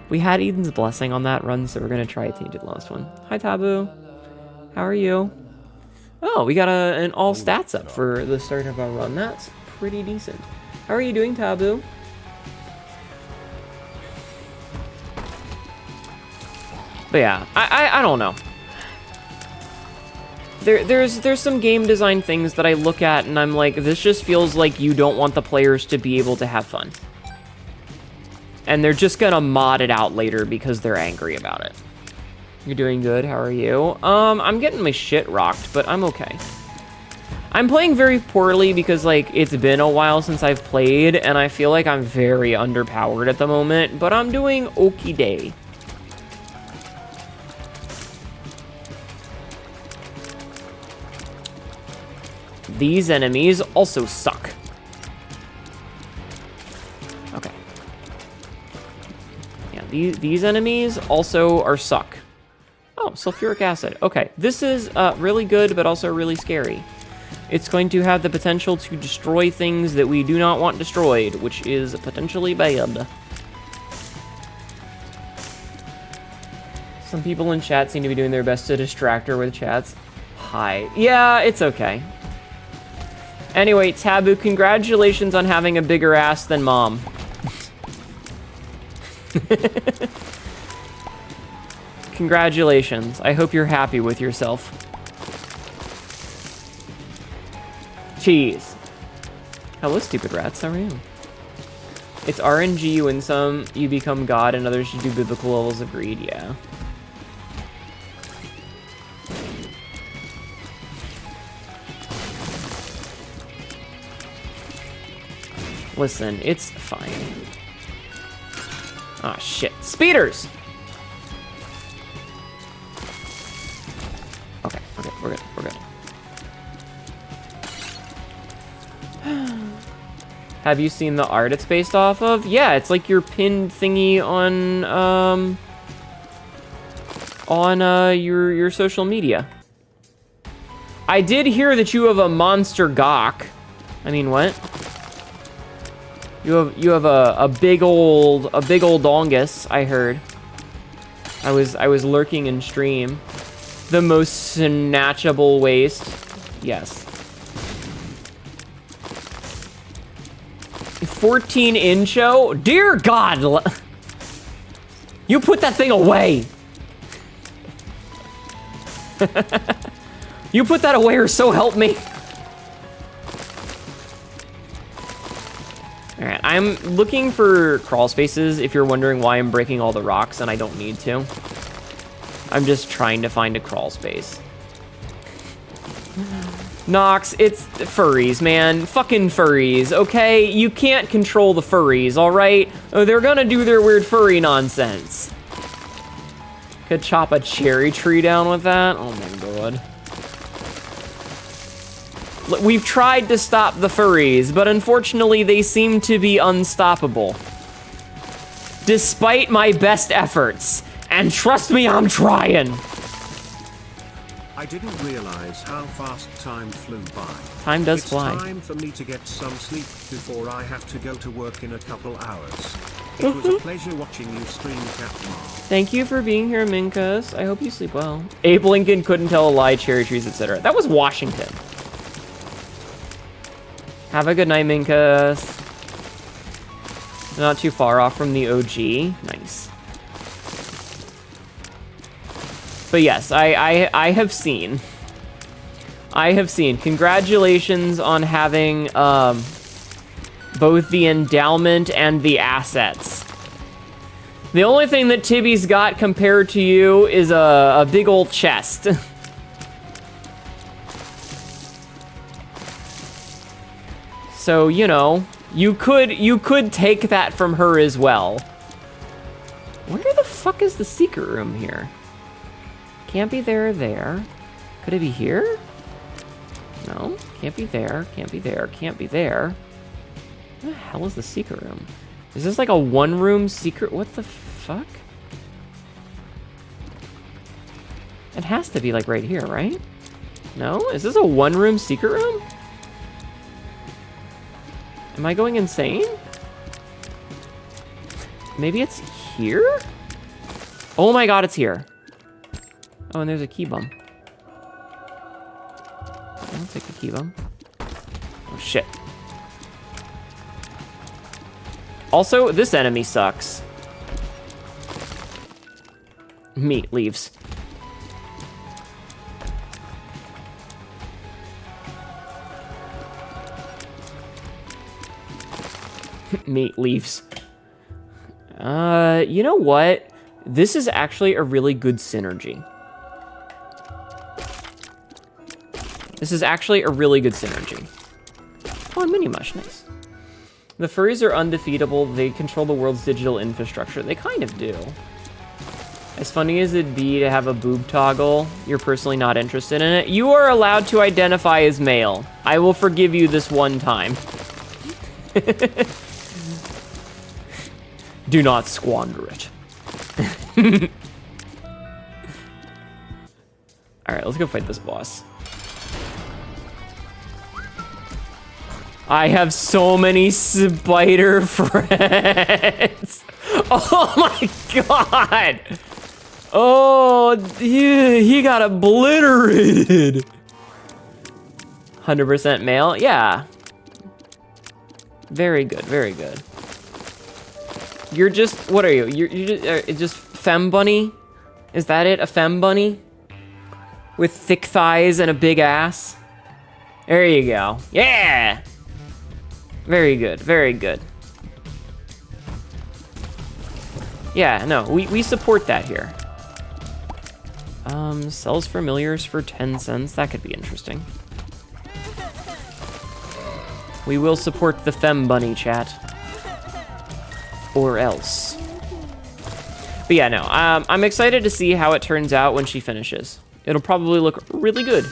We had Eden's Blessing on that run, so we're going to try a Tainted Lost one. Hi, Taboo. How are you? Oh, we got an all stats up for the start of our run. That's pretty decent. How are you doing, Taboo? But yeah, I don't know. There's some game design things that I look at and I'm like, this just feels like you don't want the players to be able to have fun. And they're just gonna mod it out later because they're angry about it. You're doing good, how are you? I'm getting my shit rocked, but I'm okay. I'm playing very poorly because, like, it's been a while since I've played, and I feel like I'm very underpowered at the moment, but I'm doing okie day. These enemies also suck. Okay. Yeah, these enemies also are suck. Oh, sulfuric acid. Okay, this is really good, but also really scary. It's going to have the potential to destroy things that we do not want destroyed, which is potentially bad. Some people in chat seem to be doing their best to distract her with chats. Hi. Yeah, it's okay. Anyway, Taboo, congratulations on having a bigger ass than Mom. Congratulations. I hope you're happy with yourself. Cheese. Hello, stupid rats. How are you? It's RNG. You win some, you become God, and others should do biblical levels of greed. Yeah. Listen, it's fine. Ah, shit. Speeders! Okay, we're good, we're good. Have you seen the art it's based off of? Yeah, it's like your pinned thingy on your social media. I did hear that you have a monster gawk. I mean, what? You have a big old dongus, I heard. I was lurking in stream. The most snatchable waist. Yes. 14-incho? Dear God! You put that thing away! You put that away or so help me! Alright, I'm looking for crawl spaces if you're wondering why I'm breaking all the rocks and I don't need to. I'm just trying to find a crawl space. Nox, it's furries, man. Fucking furries, okay? You can't control the furries, alright? Oh, they're gonna do their weird furry nonsense. Could chop a cherry tree down with that? Oh my God. We've tried to stop the furries, but unfortunately they seem to be unstoppable. Despite my best efforts. And trust me, I'm trying. I didn't realize how fast time flew by. Time does fly. It's time for me to get some sleep before I have to go to work in a couple hours. It was a pleasure watching you stream, Catmar. Thank you for being here, Minkus. I hope you sleep well. Abe Lincoln couldn't tell a lie, cherry trees, etc. That was Washington. Have a good night, Minkus. Not too far off from the OG. Nice. But yes, I have seen. I have seen. Congratulations on having both the endowment and the assets. The only thing that Tibby's got compared to you is a big old chest. So, you know, you could take that from her as well. Where the fuck is the secret room here? Can't be there or there. Could it be here? No, can't be there, can't be there, can't be there. Where the hell is the secret room? Is this like a one-room secret? What the fuck? It has to be like right here, right? No? Is this a one-room secret room? Am I going insane? Maybe it's here? Oh my god, it's here. Oh, and there's a key bum. I'll take the key bum. Oh, shit. Also, this enemy sucks. Meat leaves. Meat leaves. You know what? This is actually a really good synergy. This is actually a really good synergy. Oh, a mini mush, nice. The furries are undefeatable. They control the world's digital infrastructure. They kind of do. As funny as it'd be to have a boob toggle, you're personally not interested in it. You are allowed to identify as male. I will forgive you this one time. Do not squander it. Alright, let's go fight this boss. I have so many spider friends. Oh my god. Oh, he got obliterated. 100% male? Yeah. Very good, very good. You're just, what are you? You're just femme bunny? Is that it? A femme bunny? With thick thighs and a big ass? There you go. Yeah! Very good, very good. Yeah, no, we support that here. Sells familiars for 10 cents. That could be interesting. We will support the femme bunny, chat. Or else. But yeah, no, I'm excited to see how it turns out when she finishes. It'll probably look really good.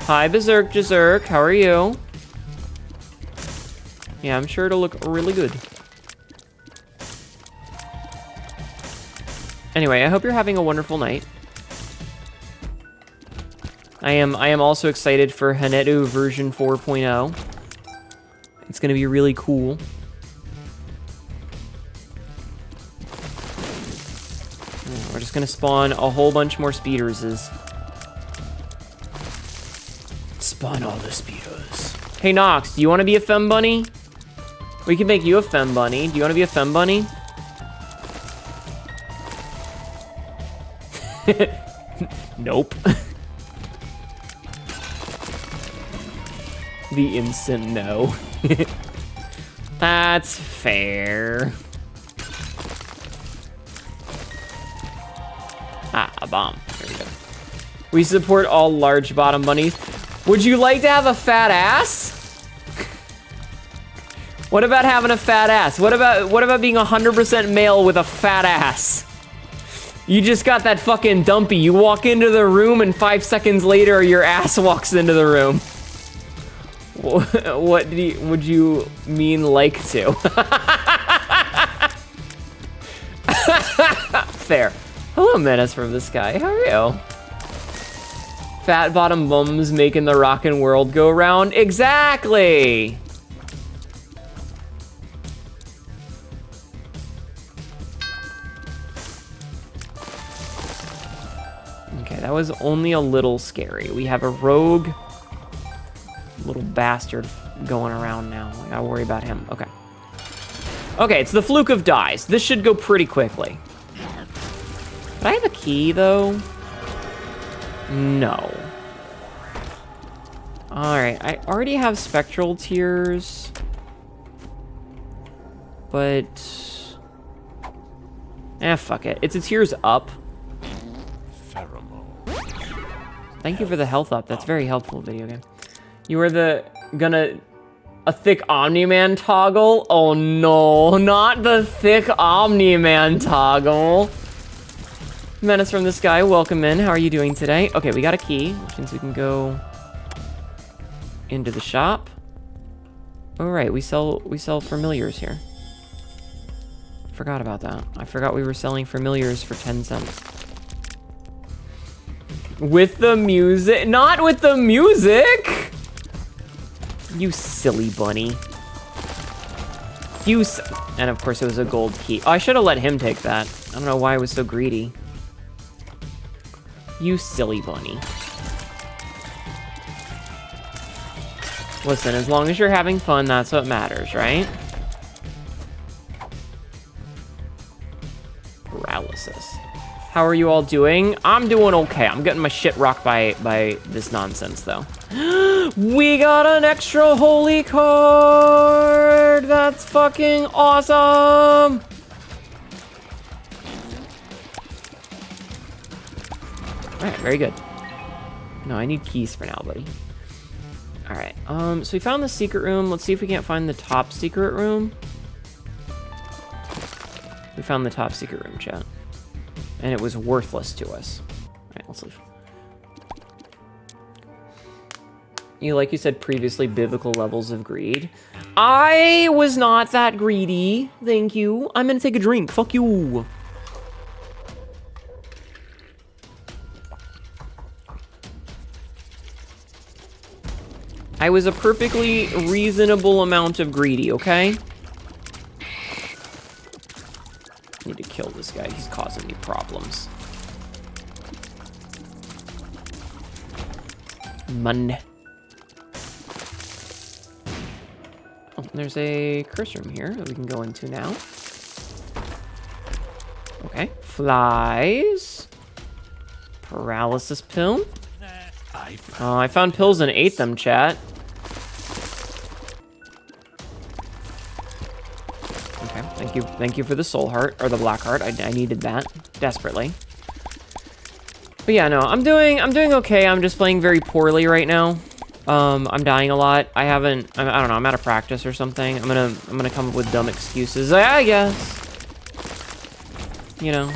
Hi, Berserk Jazerk, how are you? Yeah, I'm sure it'll look really good. Anyway, I hope you're having a wonderful night. I am also excited for Hnetu version 4.0. It's gonna be really cool. We're just gonna spawn a whole bunch more speederses. Spawn all the speeders. Hey Nox, do you want to be a femme bunny? We can make you a femme bunny. Do you want to be a femme bunny? Nope. The instant no. That's fair. Ah, a bomb. There we go. We support all large bottom bunnies. Would you like to have a fat ass? What about having a fat ass? What about being 100% male with a fat ass? You just got that fucking dumpy. You walk into the room and 5 seconds later your ass walks into the room. What would you mean like to? Fair. Hello, Menace from the Sky. How are you? Fat bottom bums making the rockin' world go round. Exactly. Okay, that was only a little scary. We have a rogue little bastard going around now. I gotta worry about him. Okay. Okay, it's the fluke of dice. This should go pretty quickly. But I have a key, though. No. Alright, I already have spectral tears. But... fuck it. It's a tears up. Thank you for the health up. That's very helpful, video game. You are a thick Omni-Man toggle? Oh no, not the thick Omni-Man toggle. Menace from the Sky, welcome in. How are you doing today? Okay, we got a key, which means we can go into the shop. All right, we sell familiars here. Forgot about that. I forgot we were selling familiars for 10 cents. With the music? Not with the music! You silly bunny. And of course it was a gold key. Oh, I should have let him take that. I don't know why I was so greedy. You silly bunny. Listen, as long as you're having fun, that's what matters, right? Paralysis. How are you all doing? I'm doing okay. I'm getting my shit rocked by this nonsense, though. We got an extra holy card! That's fucking awesome! Alright, very good. No, I need keys for now, buddy. Alright, so we found the secret room. Let's see if we can't find the top secret room. We found the top secret room, chat. And it was worthless to us. Alright, let's leave. Like you said previously, biblical levels of greed. I was not that greedy. Thank you. I'm gonna take a drink. Fuck you. I was a perfectly reasonable amount of greedy, okay? Need to kill this guy. He's causing me problems. Mun. Oh, there's a curse room here that we can go into now. Okay. Flies. Paralysis pill. I found pills and ate them, chat. Okay, thank you for the soul heart, or the black heart. I needed that desperately. But yeah, no, I'm doing okay. I'm just playing very poorly right now. I'm dying a lot. I don't know, I'm out of practice or something. I'm gonna come up with dumb excuses, I guess. You know.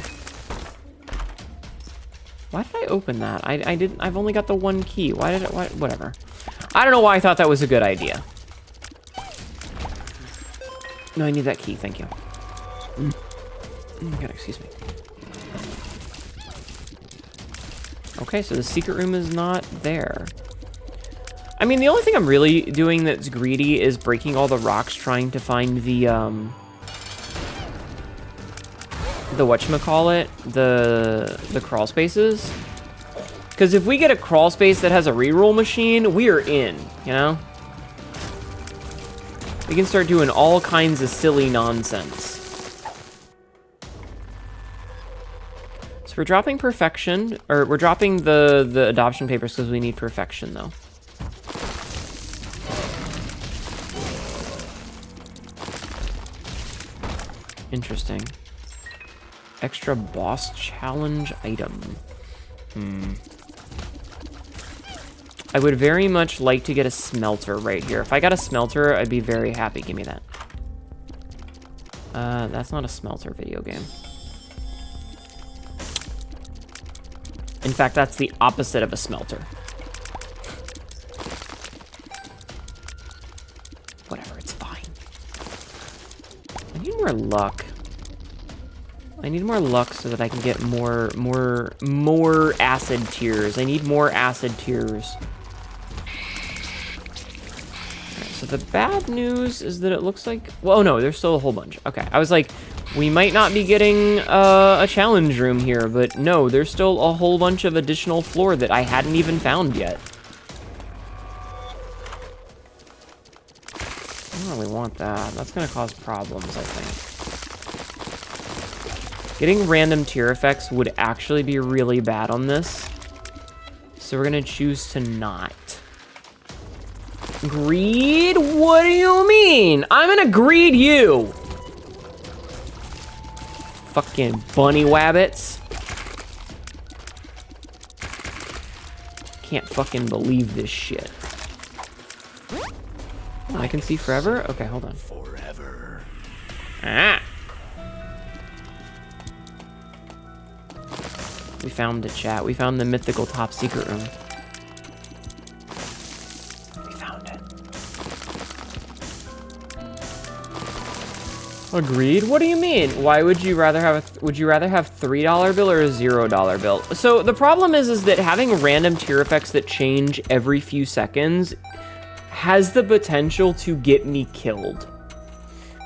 Why did I open that? I've only got the one key. Whatever. I don't know why I thought that was a good idea. No, I need that key, thank you. God, excuse me. Okay, so the secret room is not there. I mean, the only thing I'm really doing that's greedy is breaking all the rocks trying to find the whatchamacallit, the crawl spaces. Because if we get a crawl space that has a reroll machine, we are in, you know? We can start doing all kinds of silly nonsense. So we're dropping perfection, or we're dropping the adoption papers because we need perfection, though. Interesting. Extra boss challenge item. I would very much like to get a smelter right here. If I got a smelter, I'd be very happy. Give me that. That's not a smelter video game. In fact, that's the opposite of a smelter. Whatever, it's fine. I need more luck. I need more luck so that I can get more acid tears. I need more acid tears. Alright, so the bad news is that it looks like... Well, no, there's still a whole bunch. Okay, I was like, we might not be getting a challenge room here, but no, there's still a whole bunch of additional floor that I hadn't even found yet. I don't really want that. That's gonna cause problems, I think. Getting random tier effects would actually be really bad on this. So we're gonna choose to not. Greed? What do you mean? I'm gonna greed you! Fucking bunny wabbits. Can't fucking believe this shit. Oh, I can see forever? Okay, hold on. Forever. Ah! We found the chat. We found the mythical top secret room. We found it. Agreed. What do you mean? Why would you rather have $3 bill or a $0 bill? So the problem is that having random tier effects that change every few seconds has the potential to get me killed.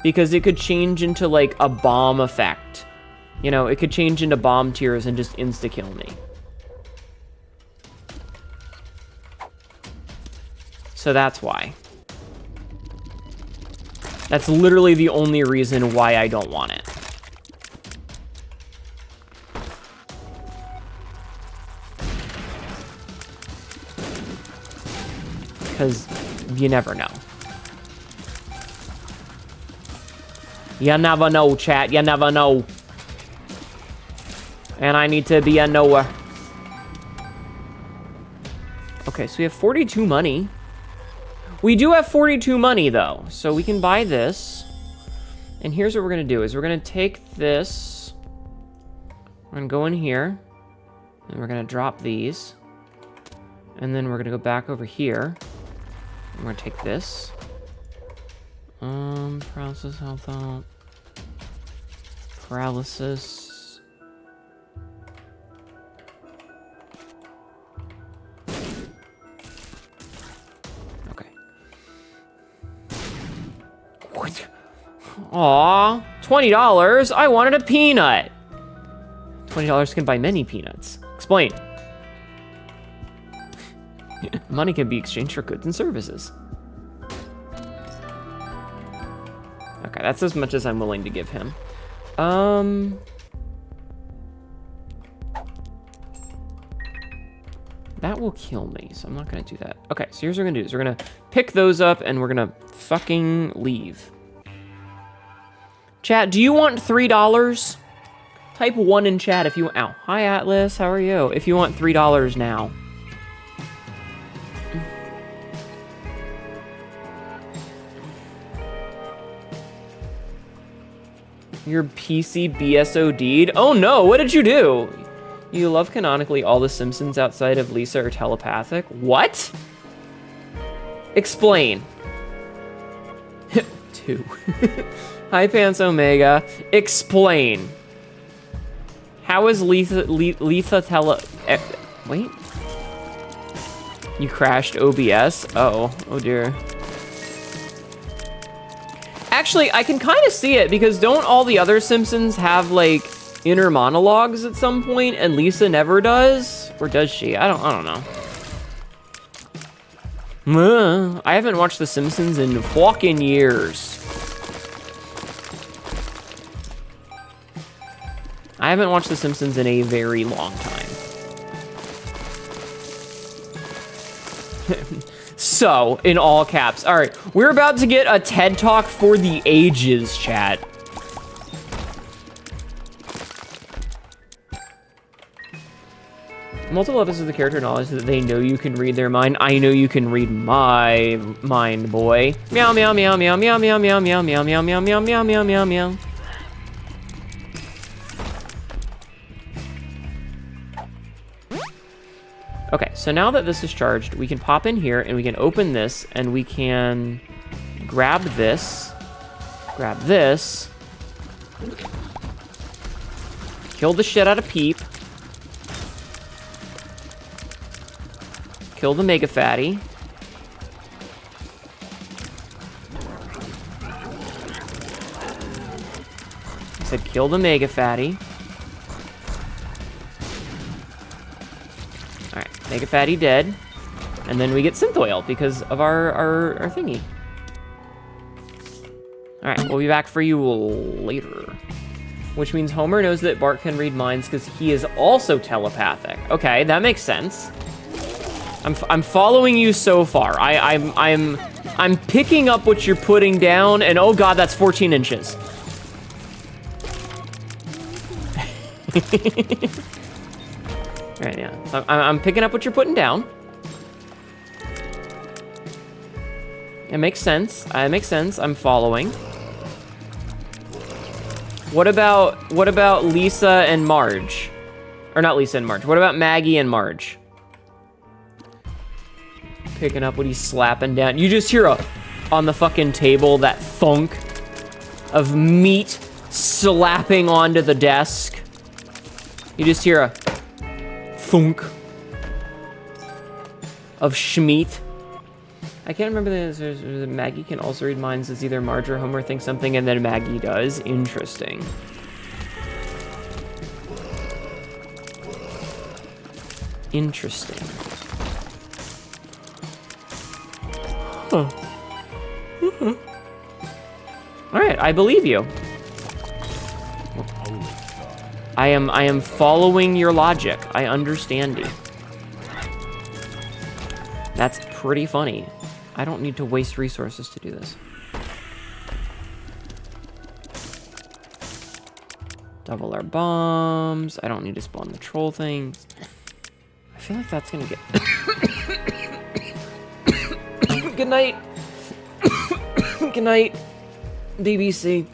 Because it could change into like a bomb effect. You know, it could change into bomb tiers and just insta-kill me. So that's why. That's literally the only reason why I don't want it. Because you never know. You never know, chat. You never know. And I need to be a knower. Okay, so we have 42 money. We do have 42 money, though. So we can buy this. And here's what we're going to do. Is we're going to take this. We're going to go in here. And we're going to drop these. And then we're going to go back over here. I'm gonna take this. Paralysis, health out. Paralysis. Okay. What? Aw, $20. I wanted a peanut. $20 can buy many peanuts. Explain. Money can be exchanged for goods and services. Okay, that's as much as I'm willing to give him. That will kill me, so I'm not gonna do that. Okay, so here's what we're gonna do, is we're gonna pick those up and we're gonna fucking leave. Chat, do you want $3? Type 1 in chat if you, ow. Hi Atlas, how are you? If you want $3 now. Your PC BSOD'd? Oh no, what did you do? You love canonically all the Simpsons outside of Lisa are telepathic? What? Explain. 2. Hi Pants Omega. Explain. How is Lisa wait? You crashed OBS? Oh dear. Actually, I can kind of see it, because don't all the other Simpsons have, like, inner monologues at some point, and Lisa never does? Or does she? I don't know. I haven't watched The Simpsons in fucking years. I haven't watched The Simpsons in a very long time. So, in all caps. All right, we're about to get a TED Talk for the ages, chat. Multiple episodes of the character knowledge that they know you can read their mind. I know you can read my mind, boy. Meow, meow, meow, meow, meow, meow, meow, meow, meow, meow, meow, meow, meow, meow, meow, meow. Okay, so now that this is charged, we can pop in here and we can open this and we can grab this, kill the shit out of Peep, kill the Mega Fatty, I said kill the Mega Fatty. Mega Fatty dead, and then we get synth oil because of our thingy. All right, we'll be back for you later. Which means Homer knows that Bart can read minds because he is also telepathic. Okay, that makes sense. I'm following you so far. I'm picking up what you're putting down, and oh god, that's 14 inches. Right, yeah. So I'm picking up what you're putting down. It makes sense. It makes sense. I'm following. What about Lisa and Marge? Or not Lisa and Marge. What about Maggie and Marge? Picking up what he's slapping down. You just hear on the fucking table that thunk of meat slapping onto the desk. You just hear a thunk of schmeat. I can't remember the Maggie can also read minds as either Marge or Homer thinks something and then Maggie does. Interesting. Interesting. All right, I believe you. I am following your logic. I understand you. That's pretty funny. I don't need to waste resources to do this. Double our bombs. I don't need to spawn the troll things. I feel like that's gonna get... Good night. Good night, BBC.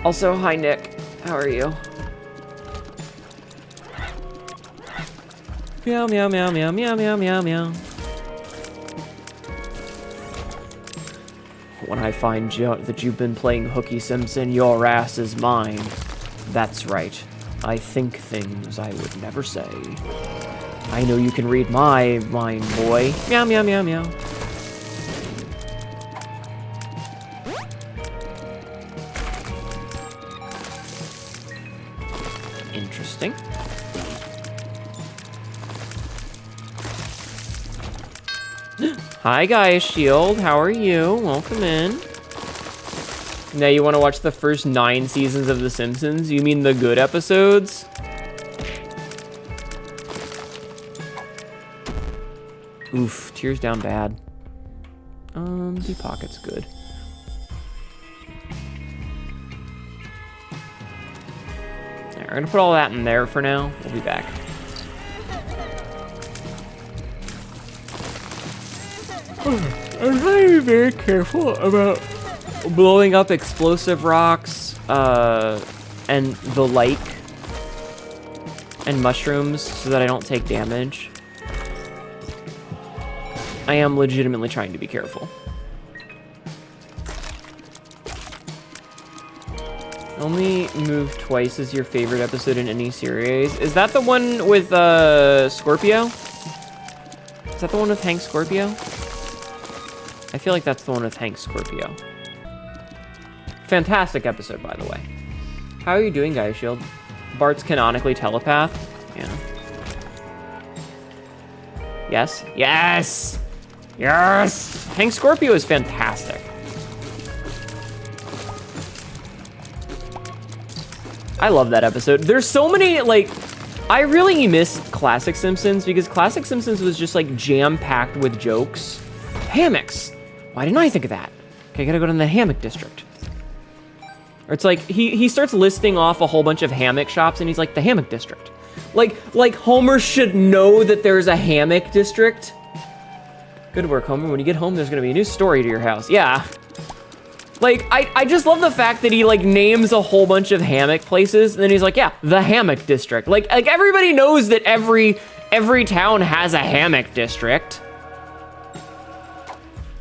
Also, hi, Nick. How are you? Meow, meow, meow, meow, meow, meow, meow, meow. When I find that you've been playing Hooky Simpson, your ass is mine. That's right. I think things I would never say. I know you can read my mind, boy. Meow, meow, meow, meow. Interesting. Hi, Gaia Shield. How are you? Welcome in. Now you want to watch the first 9 seasons of The Simpsons? You mean the good episodes? Oof, tears down bad. Deep Pocket's good. Alright, we're gonna put all that in there for now. We'll be back. I'm trying to be very careful about blowing up explosive rocks, and the like, and mushrooms so that I don't take damage. I am legitimately trying to be careful. Only Move Twice is your favorite episode in any series. Is that the one with, Scorpio? Is that the one with Hank Scorpio? I feel like that's the one with Hank Scorpio. Fantastic episode, by the way. How are you doing, Gaia Shield? Bart's canonically telepath? Yeah. Yes? Yes! Yes! Hank Scorpio is fantastic. I love that episode. There's so many, like... I really miss Classic Simpsons because Classic Simpsons was just, like, jam-packed with jokes. Hammocks! Why didn't I think of that? Okay, I gotta go to the hammock district. Or it's like, he starts listing off a whole bunch of hammock shops, and he's like, the hammock district. Like Homer should know that there's a hammock district. Good work, Homer. When you get home, there's gonna be a new story to your house. Yeah. Like, I just love the fact that he, like, names a whole bunch of hammock places, and then he's like, yeah, the hammock district. Like everybody knows that every town has a hammock district.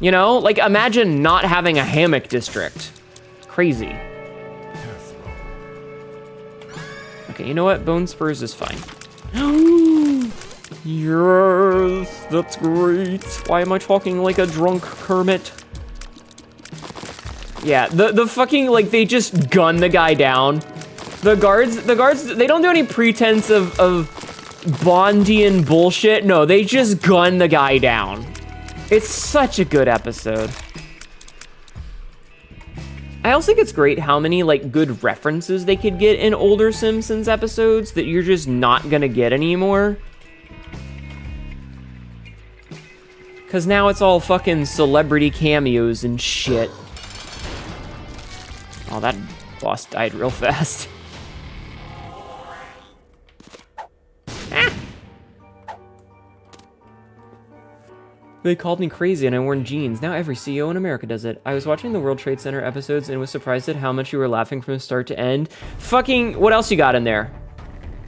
You know? Like, imagine not having a hammock district. Crazy. Okay, you know what? Bone Spurs is fine. Yes, that's great. Why am I talking like a drunk Kermit? Yeah, the fucking, like, they just gun the guy down. The guards, they don't do any pretense of Bondian bullshit. No, they just gun the guy down. It's such a good episode. I also think it's great how many, like, good references they could get in older Simpsons episodes that you're just not gonna get anymore. Because now it's all fucking celebrity cameos and shit. Oh, that boss died real fast. Ah! They called me crazy and I wore jeans. Now every CEO in America does it. I was watching the World Trade Center episodes and was surprised at how much you were laughing from start to end. Fucking, what else you got in there?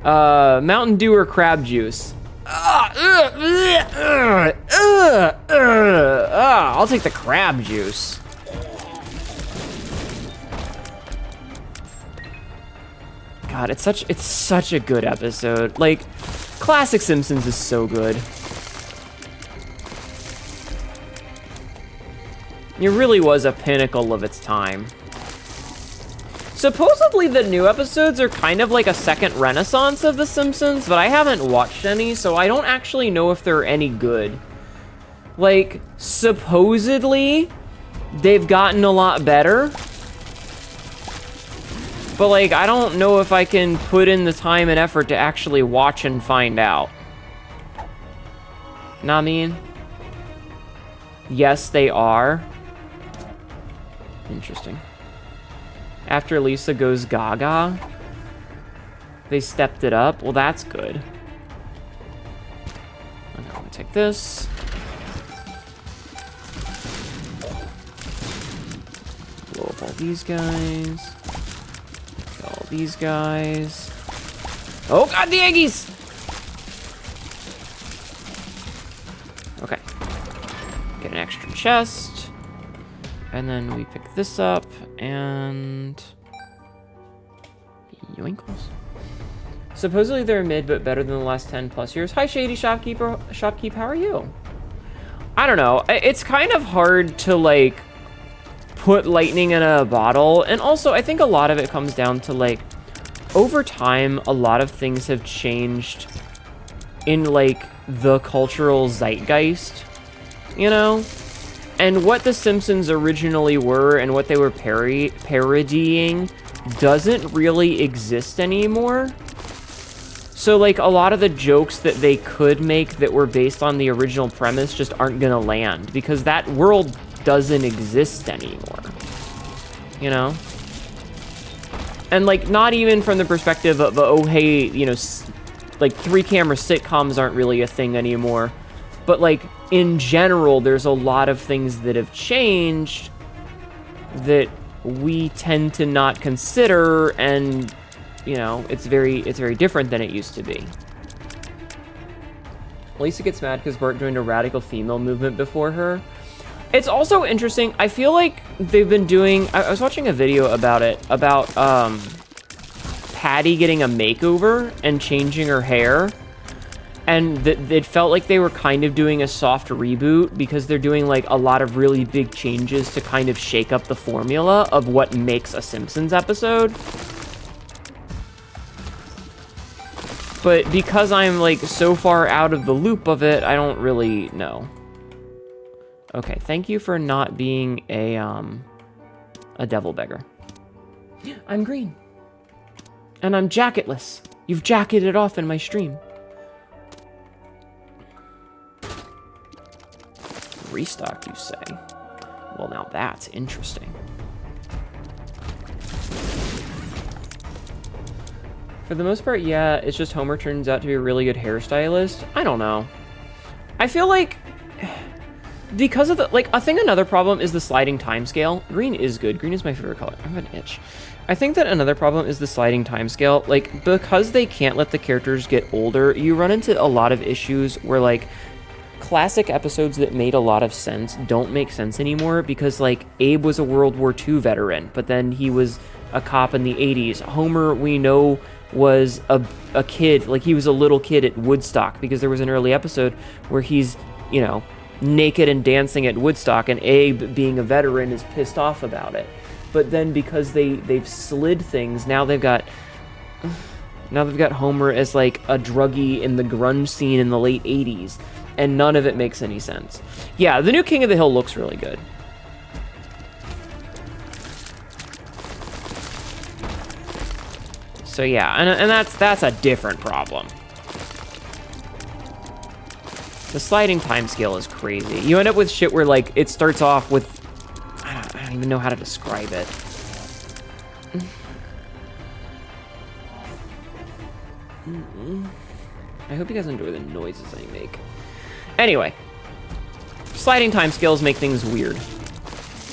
Mountain Dew or crab juice? I'll take the crab juice. God, it's such a good episode. Like, classic Simpsons is so good. It really was a pinnacle of its time. Supposedly the new episodes are kind of like a second renaissance of The Simpsons, but I haven't watched any, so I don't actually know if they're any good. Like, supposedly, they've gotten a lot better. But, like, I don't know if I can put in the time and effort to actually watch and find out. Know what I mean? Yes, they are. Interesting. After Lisa goes gaga, they stepped it up. Well, that's good. Okay, I'm gonna take this. Blow up all these guys. Kill all these guys. Oh, God, the Aggies! Okay. Get an extra chest. And then we pick this up, and... yoinkles. Supposedly they're mid, but better than the last 10 plus years. Hi, Shady Shopkeep, how are you? I don't know. It's kind of hard to, like, put lightning in a bottle. And also, I think a lot of it comes down to, like, over time, a lot of things have changed in, like, the cultural zeitgeist, you know? And what The Simpsons originally were and what they were parodying doesn't really exist anymore. So, like, a lot of the jokes that they could make that were based on the original premise just aren't gonna land, because that world doesn't exist anymore. You know? And, like, not even from the perspective of, oh, hey, you know, like, 3-camera sitcoms aren't really a thing anymore. But, like, in general, there's a lot of things that have changed that we tend to not consider, and, you know, it's very different than it used to be. Lisa gets mad because Bart joined a radical female movement before her. It's also interesting. I feel like they've been doing... I was watching a video about it, about Patty getting a makeover and changing her hair. And it felt like they were kind of doing a soft reboot, because they're doing, like, a lot of really big changes to kind of shake up the formula of what makes a Simpsons episode. But because I'm, like, so far out of the loop of it, I don't really know. Okay, thank you for not being a devil beggar. I'm green. And I'm jacketless. You've jacketed off in my stream. Restock, you say? Well, now that's interesting. For the most part, yeah, it's just Homer turns out to be a really good hairstylist. I don't know. I feel like... because of the... like, I think another problem is the sliding timescale. Green is good. Green is my favorite color. I have an itch. I think that another problem is the sliding timescale. Like, because they can't let the characters get older, you run into a lot of issues where, like, classic episodes that made a lot of sense don't make sense anymore, because, like, Abe was a World War II veteran, but then he was a cop in the 80s. Homer, we know, was a kid, like, he was a little kid at Woodstock, because there was an early episode where he's, you know, naked and dancing at Woodstock, and Abe, being a veteran, is pissed off about it. But then because they've slid things, now they've got Homer as, like, a druggie in the grunge scene in the late 80s. And none of it makes any sense. Yeah, the new King of the Hill looks really good. So yeah, and that's a different problem. The sliding timescale is crazy. You end up with shit where, like, it starts off with... I don't even know how to describe it. I hope you guys enjoy the noises I make. Anyway, sliding timescales make things weird.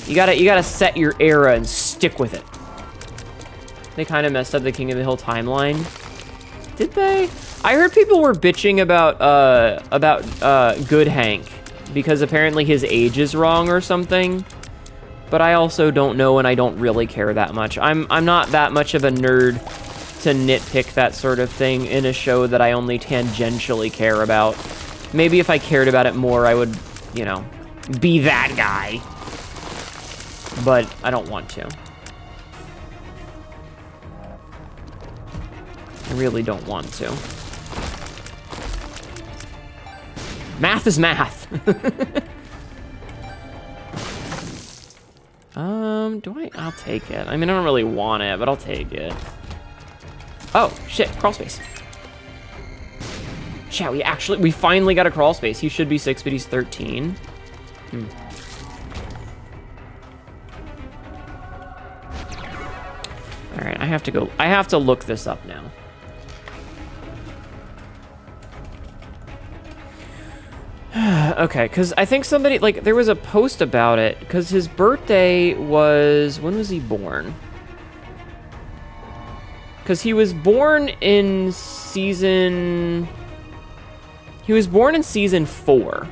You gotta set your era and stick with it. They kind of messed up the King of the Hill timeline. Did they? I heard people were bitching about Good Hank, because apparently his age is wrong or something. But I also don't know, and I don't really care that much. I'm not that much of a nerd to nitpick that sort of thing in a show that I only tangentially care about. Maybe if I cared about it more, I would, you know, be that guy. But I don't want to. I really don't want to. Math is math. I'll take it. I mean, I don't really want it, but I'll take it. Oh, shit, crawl space. Chat, we finally got a crawl space. He should be 6, but he's 13. All right, I have to look this up now. Okay, because I think somebody, like, there was a post about it, because his birthday was, when was he born? Because he was born in season 4.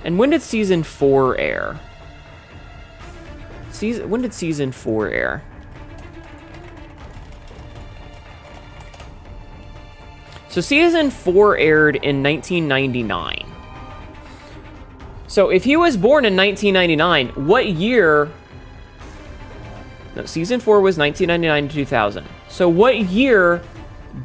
And when did season 4 air? When did season 4 air? So season 4 aired in 1999. So if he was born in 1999, what year? No, season 4 was 1999 to 2000. So what year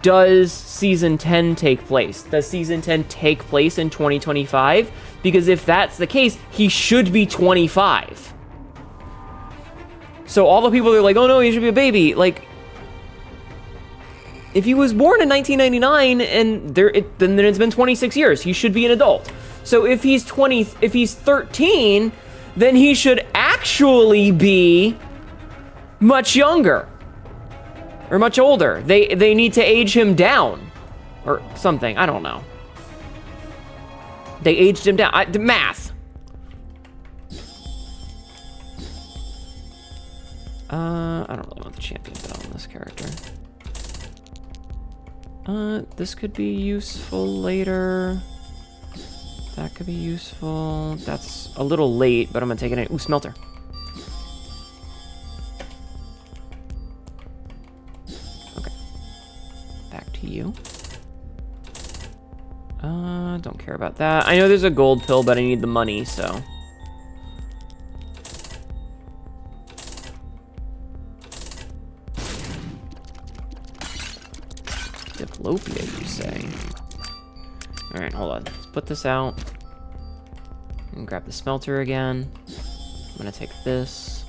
does season 10 take place? Does season 10 take place in 2025? Because if that's the case, he should be 25. So all the people that are like, oh no, he should be a baby, like, if he was born in 1999 and then it's been 26 years, he should be an adult. So if he's 13, then he should actually be much younger or much older. They need to age him down or something. I don't know. They aged him down. Math. I don't really want the champion belt on this character. This could be useful later. That could be useful. That's a little late, but I'm gonna take it in. Ooh, smelter. Okay. Back to you. Don't care about that. I know there's a gold pill, but I need the money, so. Diplopia, you say? Alright, hold on. Let's put this out. And grab the smelter again. I'm gonna take this.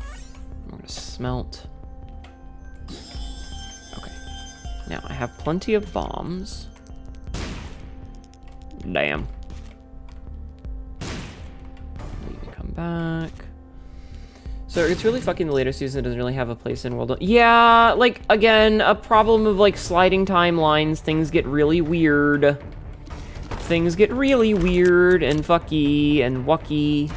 I'm gonna smelt. Okay. Now, I have plenty of bombs. Damn. Let me come back. So it's really fucking the later season doesn't really have a place in World of... Yeah, like, again, a problem of, like, sliding timelines. Things get really weird. Things get really weird and fucky and wucky.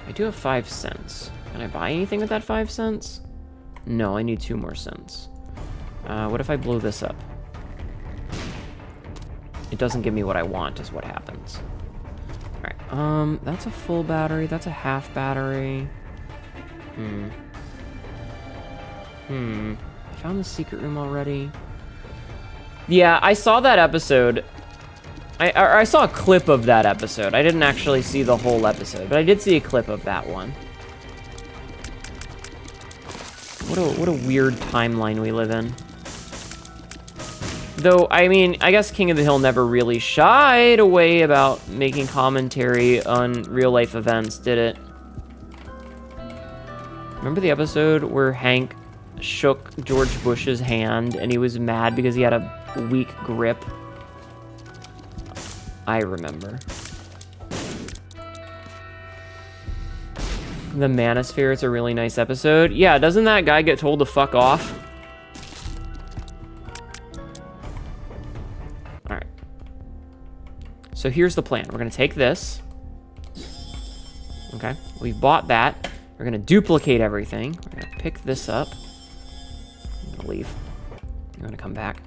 I do have 5 cents. Can I buy anything with that 5 cents? No, I need 2 more cents. What if I blow this up? It doesn't give me what I want, is what happens. Alright, that's a full battery. That's a half battery. I found the secret room already. Yeah, I saw that episode. I saw a clip of that episode. I didn't actually see the whole episode, but I did see a clip of that one. What a weird timeline we live in. Though, I mean, I guess King of the Hill never really shied away about making commentary on real-life events, did it? Remember the episode where Hank shook George Bush's hand and he was mad because he had a weak grip? I remember. The Manosphere, it's a really nice episode. Yeah, doesn't that guy get told to fuck off? Alright. So here's the plan. We're gonna take this. Okay, we've bought that. We're gonna duplicate everything. We're gonna pick this up. I'm gonna leave. I'm gonna come back.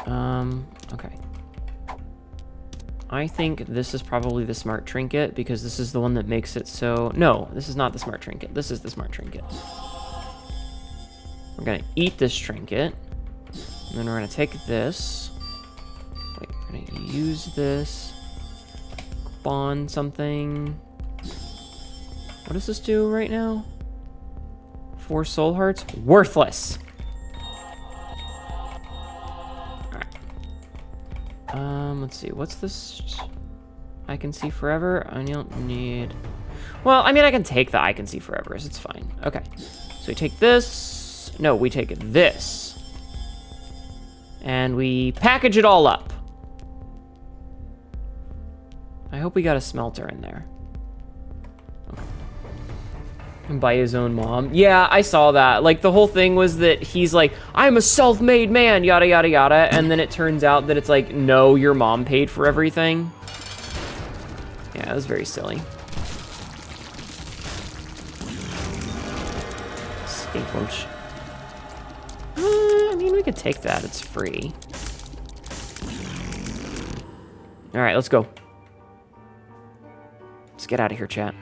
Okay. I think this is probably the smart trinket because this is the one that makes it so... No, this is not the smart trinket. This is the smart trinket. We're gonna eat this trinket. And then we're gonna take this. Wait, we're gonna use this. Spawn something. What does this do right now? 4 soul hearts? Worthless! Alright. Let's see. What's this? I can see forever. I don't need... Well, I mean, I can take the I can see forever. It's fine. Okay. So we take this. No, we take this. And we package it all up. I hope we got a smelter in there. Okay. And by his own mom. Yeah, I saw that. Like, the whole thing was that he's like, I'm a self-made man, yada, yada, yada. And then it turns out that it's like, no, your mom paid for everything. Yeah, it was very silly. Staples. I mean, we could take that. It's free. All right, let's go. Let's get out of here, chat.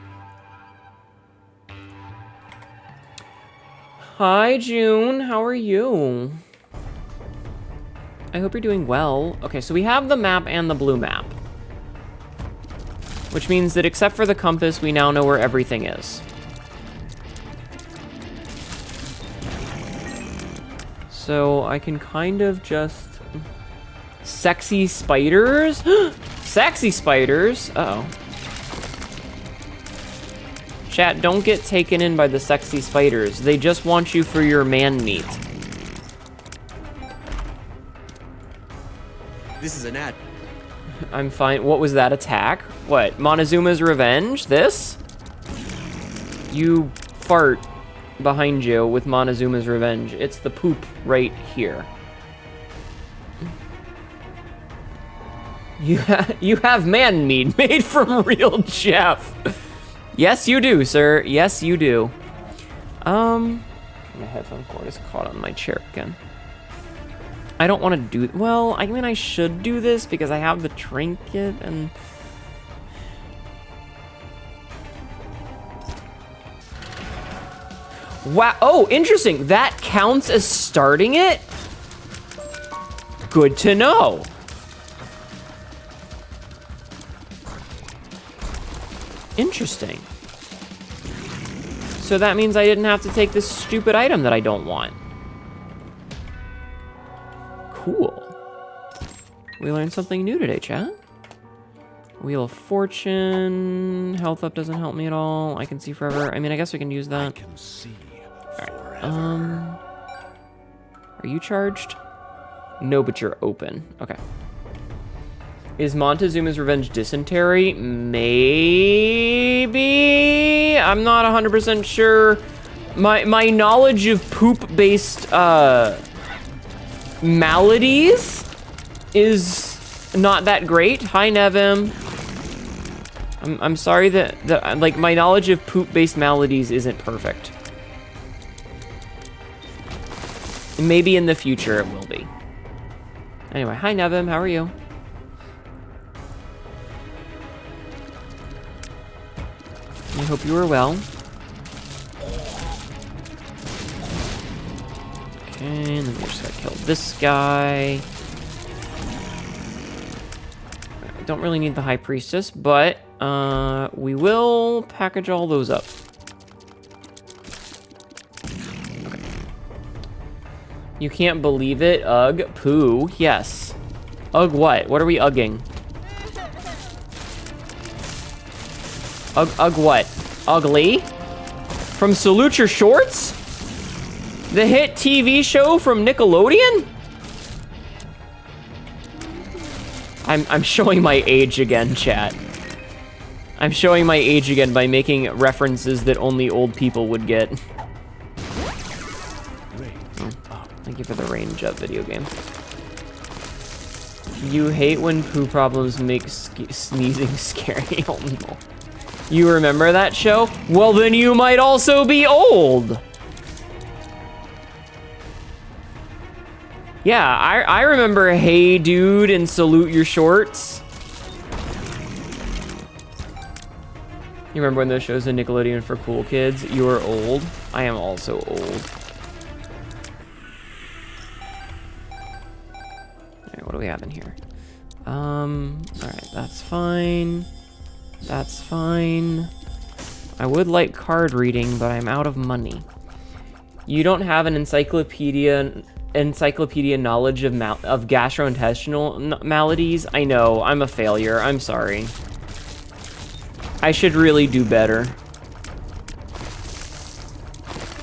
Hi, June. How are you? I hope you're doing well. Okay, so we have the map and the blue map. Which means that except for the compass, we now know where everything is. So I can kind of just... Sexy spiders? Sexy spiders? Uh-oh. Chat, don't get taken in by the sexy spiders. They just want you for your man meat. This is an ad. I'm fine. What was that attack? What? Montezuma's Revenge? This? You fart behind you with Montezuma's Revenge. It's the poop right here. You have man meat made from real Jeff. Yes, you do, sir. Yes, you do. My headphone cord is caught on my chair again. I don't want to do... Well, I mean, I should do this because I have the trinket and... Wow. Oh, interesting. That counts as starting it? Good to know. Interesting. So that means I didn't have to take this stupid item that I don't want. Cool. We learned something new today, chat. Wheel of Fortune. Health up doesn't help me at all. I can see forever. I mean, I guess we can use that. I can see All right. Are you charged? No, but you're open. Okay. Is Montezuma's Revenge dysentery? Maybe? I'm not 100% sure. My knowledge of poop-based maladies is not that great. Hi, Nevim. I'm sorry that like my knowledge of poop-based maladies isn't perfect. Maybe in the future it will be. Anyway, hi Nevim, how are you? I hope you are well. Okay, and then we just gotta kill this guy. I don't really need the High Priestess, but we will package all those up. Okay. You can't believe it? Ugh, poo, yes. Ugh what? What are we ugging? Ugh what? Ugly? From Salute Your Shorts? The hit TV show from Nickelodeon? I'm showing my age again, chat. I'm showing my age again by making references that only old people would get. Oh, thank you for the range up video game. You hate when poo problems make sneezing scary. Oh no. You remember that show? Well, then you might also be old. Yeah, I remember Hey Dude and Salute Your Shorts. You remember when those shows on Nickelodeon for cool kids? You are old. I am also old. Alright, what do we have in here? Alright, that's fine. That's fine. I would like card reading, but I'm out of money. You don't have an encyclopedia encyclopedia knowledge of gastrointestinal maladies. I know, I'm a failure. I'm sorry. I should really do better.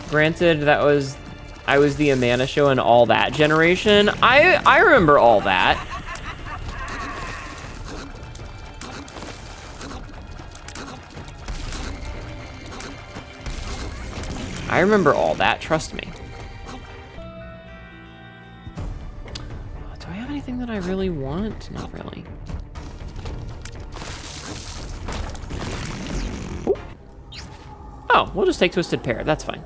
Granted, I was the Amanda Show and all that generation. I remember all that. I remember all that, trust me. Do I have anything that I really want? Not really. Ooh. Oh, we'll just take Twisted Pear, that's fine.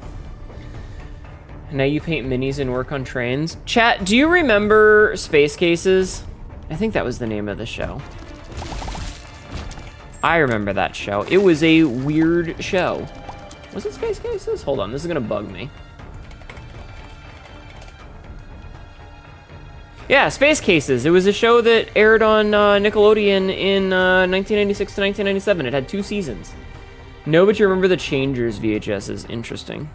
And now you paint minis and work on trains. Chat, do you remember Space Cases? I think that was the name of the show. I remember that show. It was a weird show. Was it Space Cases? Hold on, this is gonna bug me. Yeah, Space Cases. It was a show that aired on Nickelodeon in 1996 to 1997. It had 2 seasons. No, but you remember the Changers VHSs. Interesting.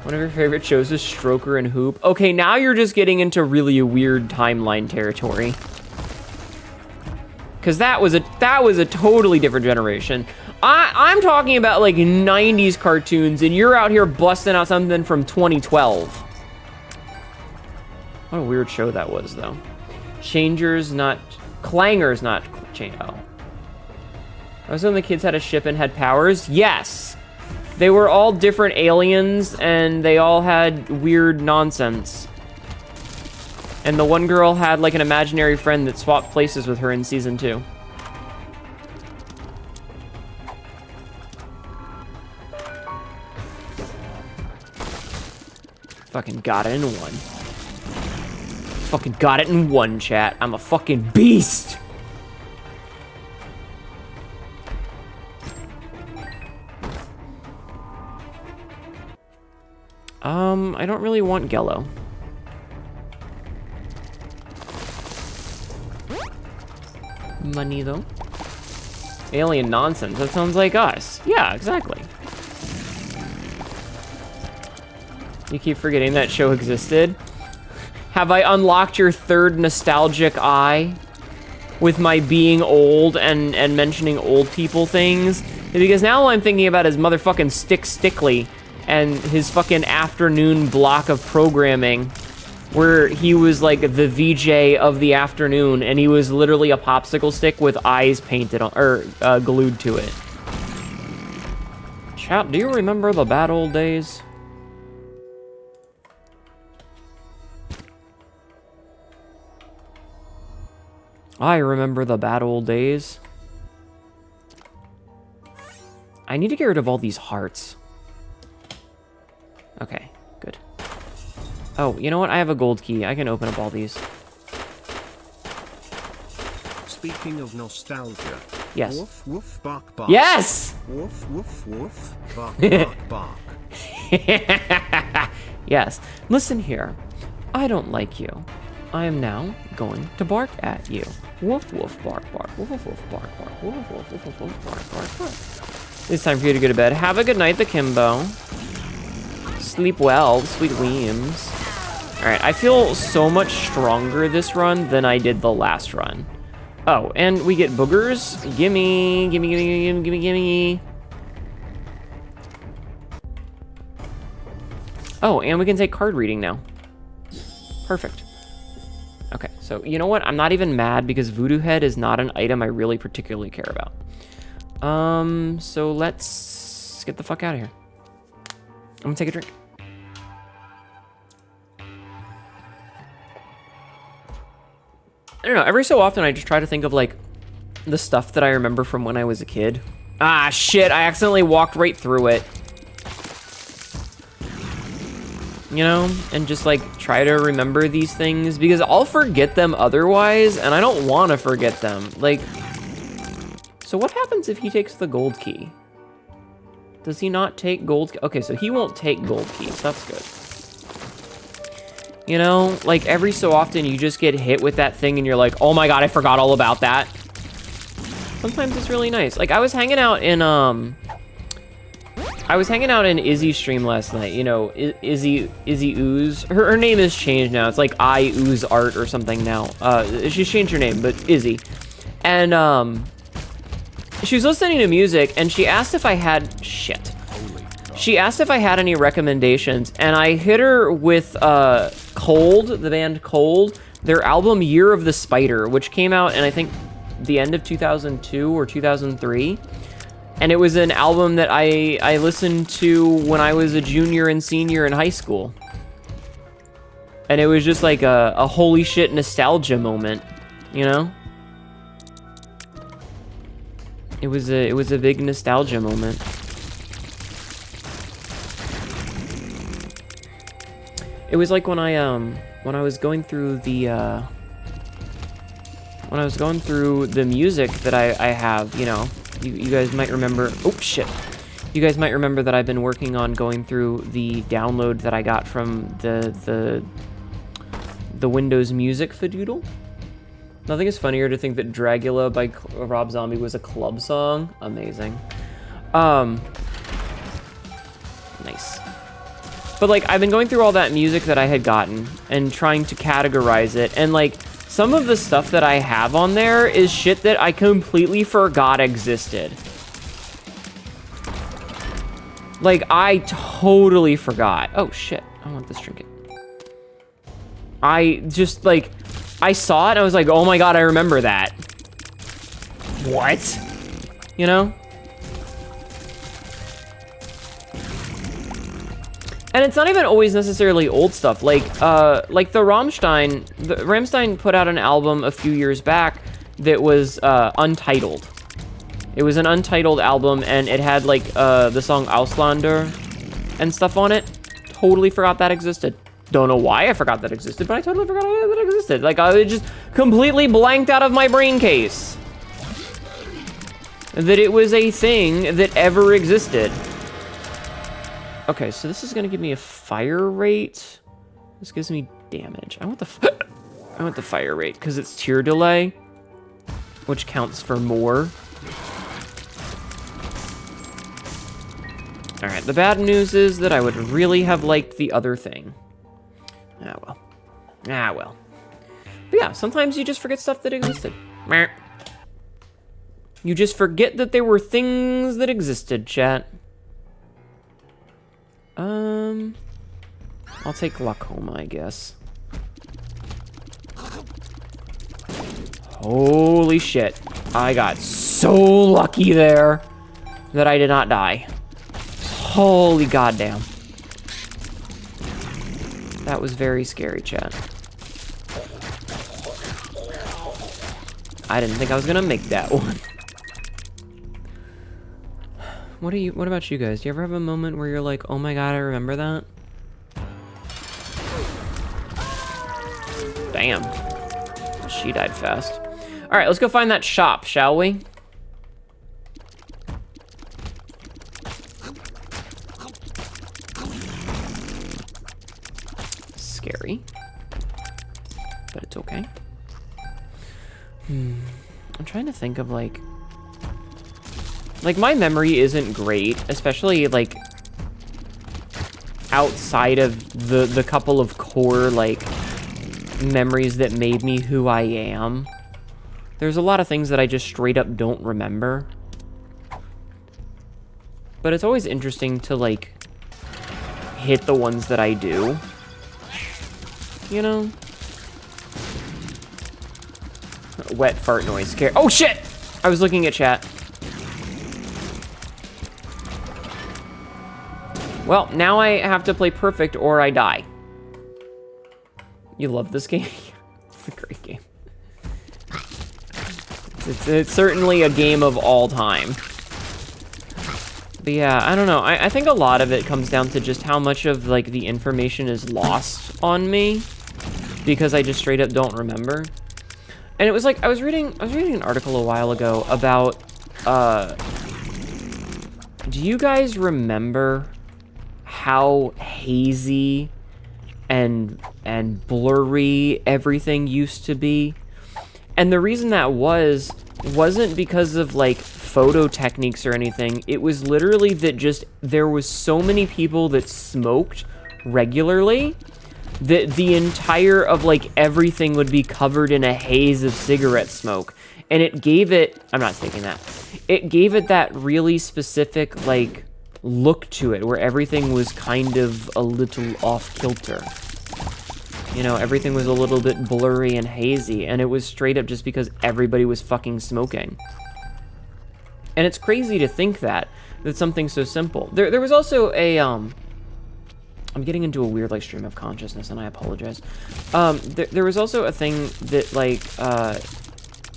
One of your favorite shows is Stroker and Hoop. Okay, now you're just getting into really a weird timeline territory. Because that was a totally different generation. I'm talking about like 90s cartoons, and you're out here busting out something from 2012. What a weird show that was, though. Changers, not... Clangers, not... Oh. I was when the kids had a ship and had powers? Yes! They were all different aliens, and they all had weird nonsense. And the one girl had like an imaginary friend that swapped places with her in season 2. Fucking got it in one. Fucking got it in one, chat. I'm a fucking beast! I don't really want Gello. Money, though. Alien nonsense. That sounds like us. Yeah, exactly. You keep forgetting that show existed. Have I unlocked your third nostalgic eye with my being old and mentioning old people things? Because now all I'm thinking about is motherfucking Stickly and his fucking afternoon block of programming where he was like the VJ of the afternoon, and he was literally a popsicle stick with eyes painted on, or glued to it. Chat, do you remember the bad old days? I remember the bad old days. I need to get rid of all these hearts. Okay, good. Oh, you know what? I have a gold key. I can open up all these. Speaking of nostalgia. Yes. Woof, woof, bark, bark. Yes! Woof, woof, woof, bark, bark, bark. Yes. Listen here. I don't like you. I am now going to bark at you. Woof, woof, bark, bark. Woof, woof, woof, bark, bark. Woof, woof, woof, woof, woof, woof, bark, bark, bark. It's time for you to go to bed. Have a good night, the Kimbo. Sleep well, sweet Weems. Alright, I feel so much stronger this run than I did the last run. Oh, and we get boogers. Gimme, gimme, gimme, gimme, gimme, gimme. Oh, and we can take card reading now. Perfect. Okay, so you know what? I'm not even mad because Voodoo Head is not an item I really particularly care about. So let's get the fuck out of here. I'm gonna take a drink. I don't know, every so often I just try to think of like the stuff that I remember from when I was a kid. Ah, shit, I accidentally walked right through it. You know, and just like try to remember these things because I'll forget them otherwise and I don't want to forget them. Like, so what happens if he takes the gold key? Does he not take gold? Okay, so he won't take gold keys. That's good. You know, like every so often you just get hit with that thing and you're like, oh my god, I forgot all about that. Sometimes it's really nice. Like I was hanging out in I was hanging out in Izzy's stream last night. You know, Izzy Ooze. Her name is changed now. It's like I Ooze Art or something now. She's changed her name, but Izzy. And she was listening to music, and she asked if I had She asked if I had any recommendations, and I hit her with Cold, the band Cold, their album Year of the Spider, which came out in I think the end of 2002 or 2003. And it was an album that I listened to when I was a junior and senior in high school. And it was just like a holy shit nostalgia moment, you know? It was a big nostalgia moment. It was like when I was going through the music that I have, you know. You guys might remember, oh shit. You guys might remember that I've been working on going through the download that I got from the Windows Music Fadoodle. Nothing is funnier to think that Dragula by Rob Zombie was a club song. Amazing. Nice. But like, I've been going through all that music that I had gotten and trying to categorize it, and like, some of the stuff that I have on there is shit that I completely forgot existed. Like, I totally forgot. Oh, shit. I want this trinket. I just, like, I saw it and I was like, oh my god, I remember that. What? You know? And it's not even always necessarily old stuff. Like the Rammstein put out an album a few years back that was untitled. It was an untitled album, and it had like the song Auslander and stuff on it. Totally forgot that existed. Don't know why I forgot that existed, but I totally forgot that existed. Like, I just completely blanked out of my brain case that it was a thing that ever existed. Okay, so this is gonna give me a fire rate. This gives me damage. I want the fire rate because it's tier delay, which counts for more. All right, the bad news is that I would really have liked the other thing. Ah well. Ah well. But yeah, sometimes you just forget stuff that existed. You just forget that there were things that existed, chat. I'll take glaucoma, I guess. Holy shit. I got so lucky there that I did not die. Holy goddamn. That was very scary, chat. I didn't think I was gonna make that one. What about you guys? Do you ever have a moment where you're like, oh my god, I remember that? Damn. She died fast. All right, let's go find that shop, shall we? Scary. But it's okay. I'm trying to think of like my memory isn't great, especially like outside of the couple of core like memories that made me who I am. There's a lot of things that I just straight up don't remember. But it's always interesting to like hit the ones that I do. You know? Wet fart noise scare. Oh shit! I was looking at chat. Well, now I have to play perfect or I die. You love this game? It's a great game. It's certainly a game of all time. But yeah, I don't know. I think a lot of it comes down to just how much of like the information is lost on me because I just straight up don't remember. And it was like I was reading an article a while ago about do you guys remember how hazy and blurry everything used to be? And the reason that wasn't because of like photo techniques or anything. It was literally that just there was so many people that smoked regularly that the entire of like everything would be covered in a haze of cigarette smoke. And it gave it, I'm not taking that. It gave it that really specific like look to it where everything was kind of a little off kilter. You know, everything was a little bit blurry and hazy, and it was straight up just because everybody was fucking smoking. And it's crazy to think that something so simple. There was also a, I'm getting into a weird, like, stream of consciousness, and I apologize. There was also a thing that, like,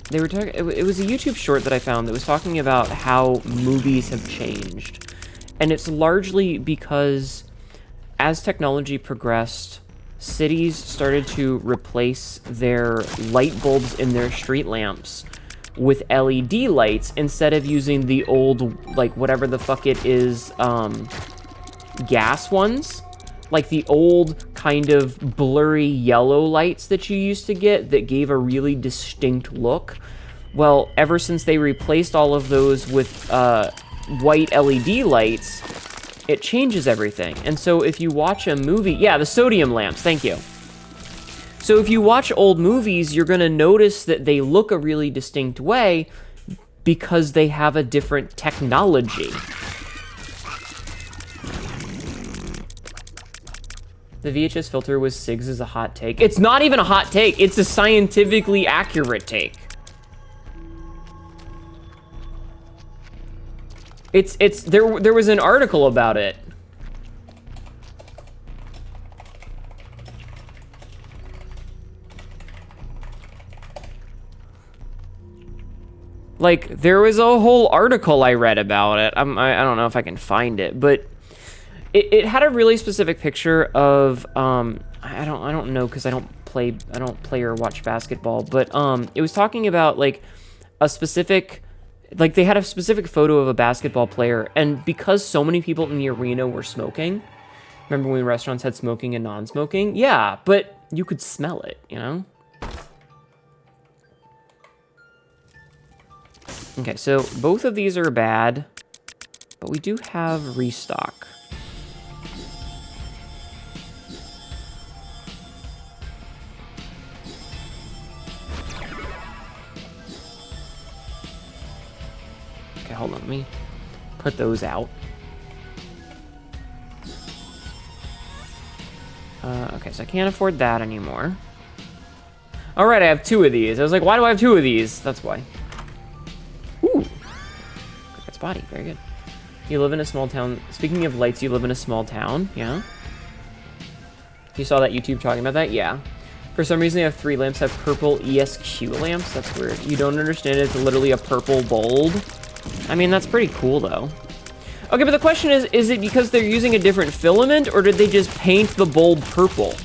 they were talking, it was a YouTube short that I found that was talking about how movies have changed. And it's largely because as technology progressed, cities started to replace their light bulbs in their street lamps with LED lights instead of using the old, like, whatever the fuck it is, gas ones. Like the old kind of blurry yellow lights that you used to get that gave a really distinct look. Well, ever since they replaced all of those with white LED lights, it changes everything. And so if you watch a movie, yeah, the sodium lamps, thank you. So if you watch old movies, you're gonna notice that they look a really distinct way because they have a different technology. The VHS filter was SIGs is a hot take. It's not even a hot take, it's a scientifically accurate take. There was an article about it. Like, there was a whole article I read about it. I don't know if I can find it, but it had a really specific picture of I don't know because I don't play or watch basketball, but it was talking about like a specific, like they had a specific photo of a basketball player, and because so many people in the arena were smoking, remember when restaurants had smoking and non-smoking? Yeah, but you could smell it, you know? Okay, so both of these are bad, but we do have restock. Okay, hold on, let me put those out. Okay, so I can't afford that anymore. All right, I have 2 of these. I was like, why do I have 2 of these? That's why. Ooh, cricket's body, very good. You live in a small town. Speaking of lights, you live in a small town, yeah? You saw that YouTube talking about that? Yeah. For some reason, they have 3 lamps have purple ESQ lamps. That's weird. You don't understand it. It's literally a purple bulb. I mean, that's pretty cool, though. Okay, but the question is it because they're using a different filament, or did they just paint the bulb purple?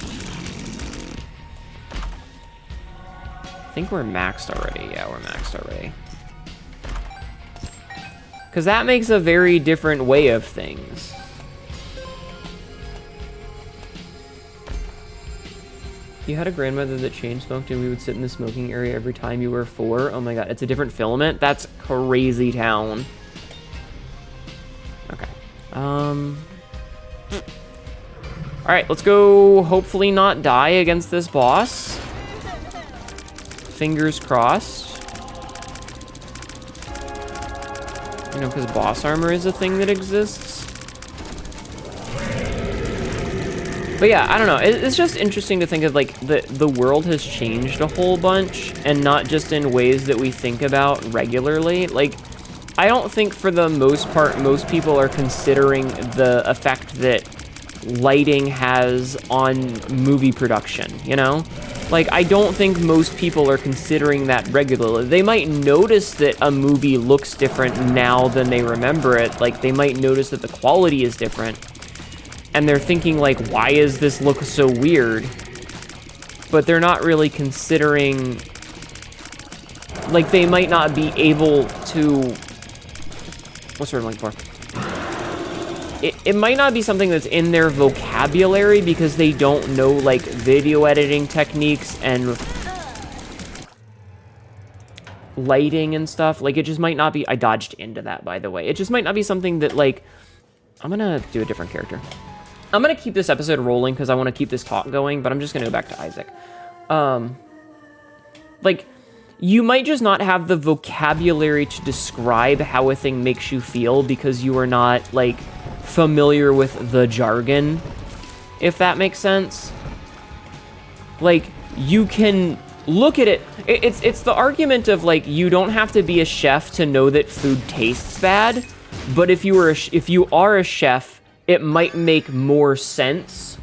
I think we're maxed already. Yeah, we're maxed already. Because that makes a very different way of things. You had a grandmother that chain smoked and we would sit in the smoking area every time you were 4. Oh my god, it's a different filament? That's crazy town. Okay. Alright, let's go hopefully not die against this boss. Fingers crossed. You know, because boss armor is a thing that exists. But yeah, I don't know. It's just interesting to think of, like, the world has changed a whole bunch, and not just in ways that we think about regularly. Like, I don't think for the most part, most people are considering the effect that lighting has on movie production, you know? Like, I don't think most people are considering that regularly. They might notice that a movie looks different now than they remember it. Like, they might notice that the quality is different. And they're thinking, like, why is this look so weird? But they're not really considering... Like, they might not be able to... What's the word I'm looking for? It might not be something that's in their vocabulary because they don't know, like, video editing techniques and lighting and stuff. Like, it just might not be... I dodged into that, by the way. It just might not be something that, like... I'm gonna do a different character. I'm gonna keep this episode rolling because I want to keep this talk going, but I'm just gonna go back to Isaac. Like, you might just not have the vocabulary to describe how a thing makes you feel because you are not, like, familiar with the jargon, if that makes sense. Like, you can look at it. It's the argument of, like, you don't have to be a chef to know that food tastes bad, but if you are a chef, it might make more sense.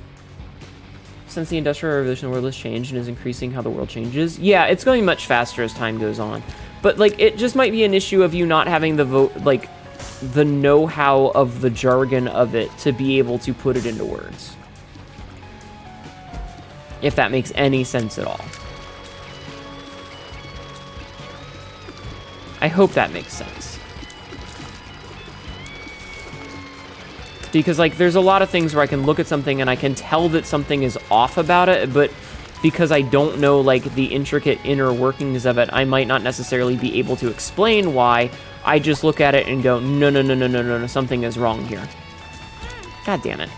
Since the Industrial Revolution, the world has changed and is increasing how the world changes. Yeah, it's going much faster as time goes on. But, like, it just might be an issue of you not having the know-how of the jargon of it to be able to put it into words. If that makes any sense at all. I hope that makes sense. Because, like, there's a lot of things where I can look at something and I can tell that something is off about it, but because I don't know, like, the intricate inner workings of it, I might not necessarily be able to explain why. I just look at it and go, no, something is wrong here. God damn it.